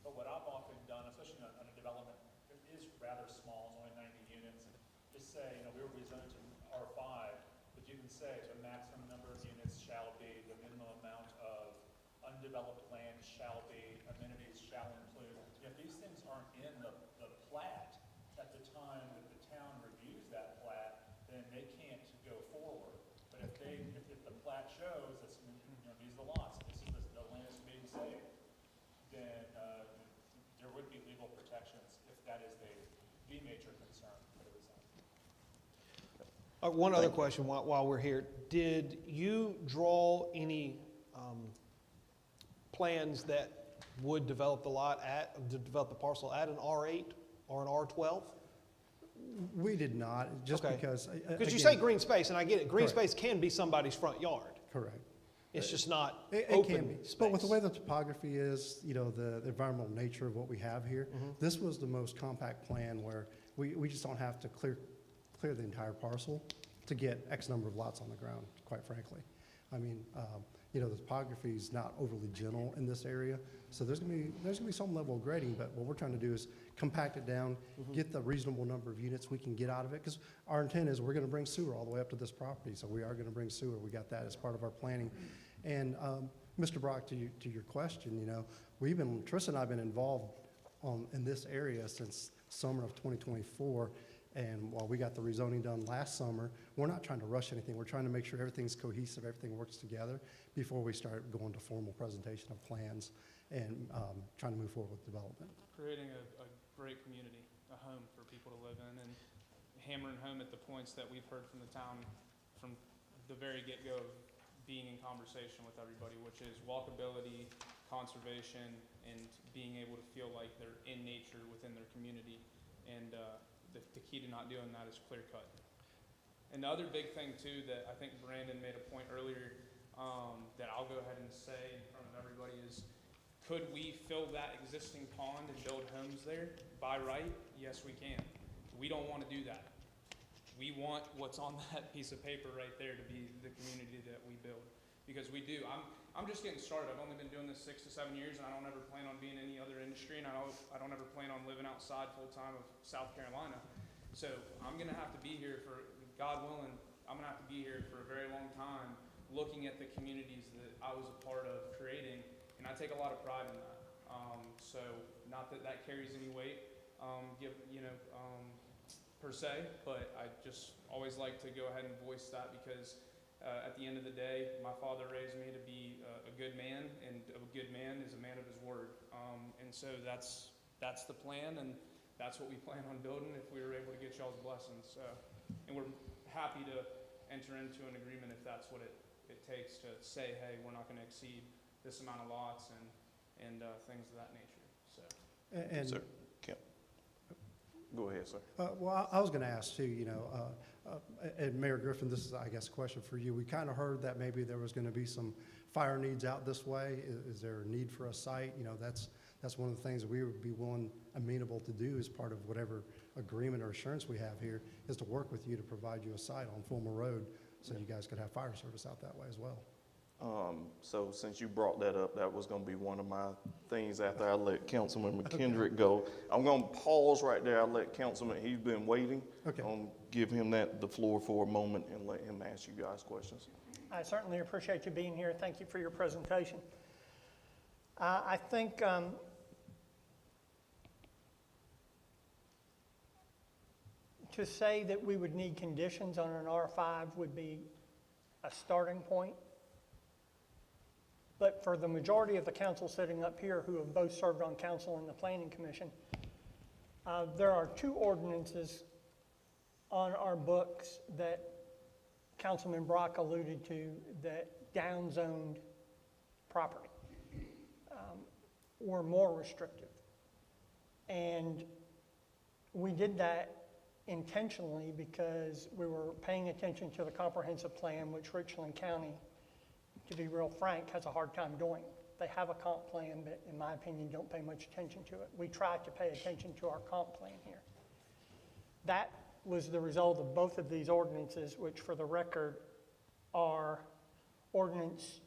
S: But what I've often done, especially on a development that is rather small, it's only 90 units, just say, you know, we were rezoned to R5, but you can say the maximum number of units shall be, the minimum amount of undeveloped land shall be, amenities shall include. You know, if these things aren't in the plat at the time that the town reviews that plat, then they can't go forward. But if the plat shows that, you know, these are the lots, this is the land that's being saved, then there would be legal protections if that is the major concern for the rezon.
G: One other question while we're here. Did you draw any plans that would develop the parcel at an R8 or an R12?
Q: We did not, just
G: Okay.
Q: because.
G: Because you say green space, and I get it. Green
Q: Correct.
G: space can be somebody's front yard.
Q: Correct.
G: It's just not
Q: It
G: open
Q: can be,
G: space.
Q: but with the way the topography is, you know, the environmental nature of what we have here, this was the most compact plan where we just don't have to clear the entire parcel to get X number of lots on the ground, quite frankly. I mean, you know, the topography is not overly gentle in this area, so there's gonna be some level of grading, but what we're trying to do is compact it down, get the reasonable number of units we can get out of it, because our intent is we're gonna bring sewer all the way up to this property, so we are gonna bring sewer. We got that as part of our planning. And Mr. Brock, to your question, you know, Tristan and I have been involved in this area since summer of 2024. And while we got the rezoning done last summer, we're not trying to rush anything. We're trying to make sure everything's cohesive, everything works together before we start going to formal presentation of plans and trying to move forward with development.
R: Creating a great community, a home for people to live in, and hammering home at the points that we've heard from the town from the very get-go of being in conversation with everybody, which is walkability, conservation, and being able to feel like they're in nature within their community. And the key to not doing that is clear cut. And the other big thing too that I think Brandon made a point earlier that I'll go ahead and say in front of everybody is, could we fill that existing pond and build homes there by right? Yes, we can. We don't want to do that. We want what's on that piece of paper right there to be the community that we build, because we do. I'm just getting started. I've only been doing this 6 to 7 years, and I don't ever plan on being in any other industry, and I don't ever plan on living outside full time of South Carolina. So I'm gonna have to be here for, God willing, I'm gonna have to be here for a very long time, looking at the communities that I was a part of creating, and I take a lot of pride in that. So not that that carries any weight, per se, but I just always like to go ahead and voice that, because at the end of the day, my father raised me to be a good man, and a good man is a man of his word. And so that's the plan, and that's what we plan on building if we were able to get y'all's blessings. And we're happy to enter into an agreement if that's what it it takes to say, hey, we're not gonna exceed this amount of lots and things of that nature, so.
Q: And,
A: Sir, go ahead, sir.
Q: well, I was going to ask too, and Mayor Griffin, this is, I guess, a question for you. We kind of heard that maybe there was going to be some fire needs out this way. Is there a need for a site? That's one of the things we would be amenable to do as part of whatever agreement or assurance we have here, is to work with you to provide you a site on Fulmer Road so you guys could have fire service out that way as well.
A: So since you brought that up, that was going to be one of my things after I let Councilman McKendrick go. I'm going to pause right there. I'll let Councilman, he's been waiting.
Q: Okay.
A: Give him the floor for a moment and let him ask you guys questions.
C: I certainly appreciate you being here. Thank you for your presentation. I think to say that we would need conditions on an R5 would be a starting point. But for the majority of the council sitting up here who have both served on council and the Planning Commission, there are two ordinances on our books that Councilman Brock alluded to that downzoned property or more restrictive. And we did that intentionally because we were paying attention to the comprehensive plan, which Richland County, to be real frank, has a hard time doing. They have a comp plan, but in my opinion, don't pay much attention to it. We try to pay attention to our comp plan here. That was the result of both of these ordinances, which for the record are ordinance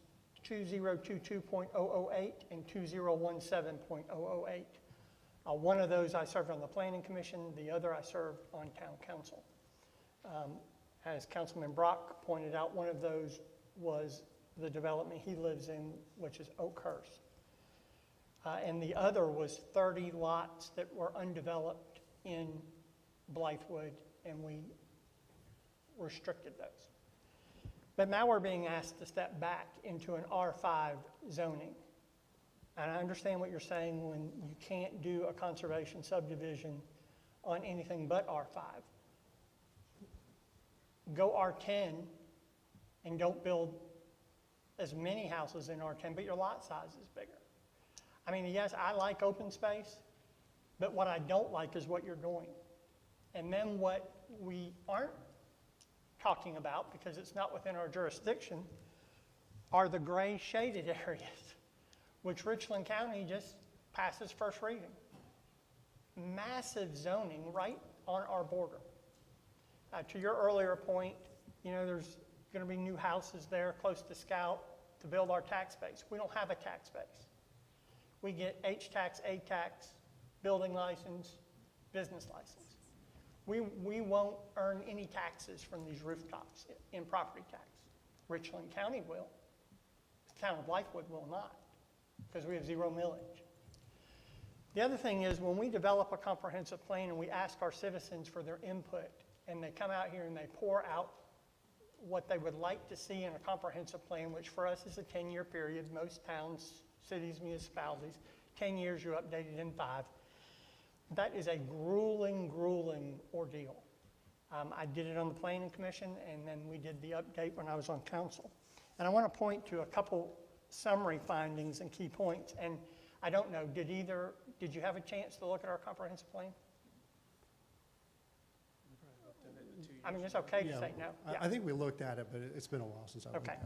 C: 2022.008 and 2017.008. One of those I served on the Planning Commission, the other I served on Town Council. As Councilman Brock pointed out, one of those was the development he lives in, which is Oakhurst. And the other was 30 lots that were undeveloped in Blythewood, and we restricted those. But now we're being asked to step back into an R5 zoning. And I understand what you're saying when you can't do a conservation subdivision on anything but R5. Go R10 and don't build as many houses in R10, but your lot size is bigger. I mean, yes, I like open space, but what I don't like is what you're doing. And then what we aren't talking about, because it's not within our jurisdiction, are the gray shaded areas, which Richland County just passes first reading. Massive zoning right on our border. To your earlier point, there's going to be new houses there close to Scout to build our tax base. We don't have a tax base. We get H-tax, A-tax, building license, business license. We won't earn any taxes from these rooftops in property tax. Richland County will. The town of Blythewood will not, because we have zero millage. The other thing is, when we develop a comprehensive plan and we ask our citizens for their input, and they come out here and they pour out what they would like to see in a comprehensive plan, which for us is a 10-year period. Most towns, cities, municipalities, 10 years, you update it in 5. That is a grueling, grueling ordeal. I did it on the Planning Commission, and then we did the update when I was on council. And I want to point to a couple summary findings and key points. And I don't know, did you have a chance to look at our comprehensive plan? I mean, it's okay to say no.
Q: I think we looked at it, but it's been a while since I looked at it.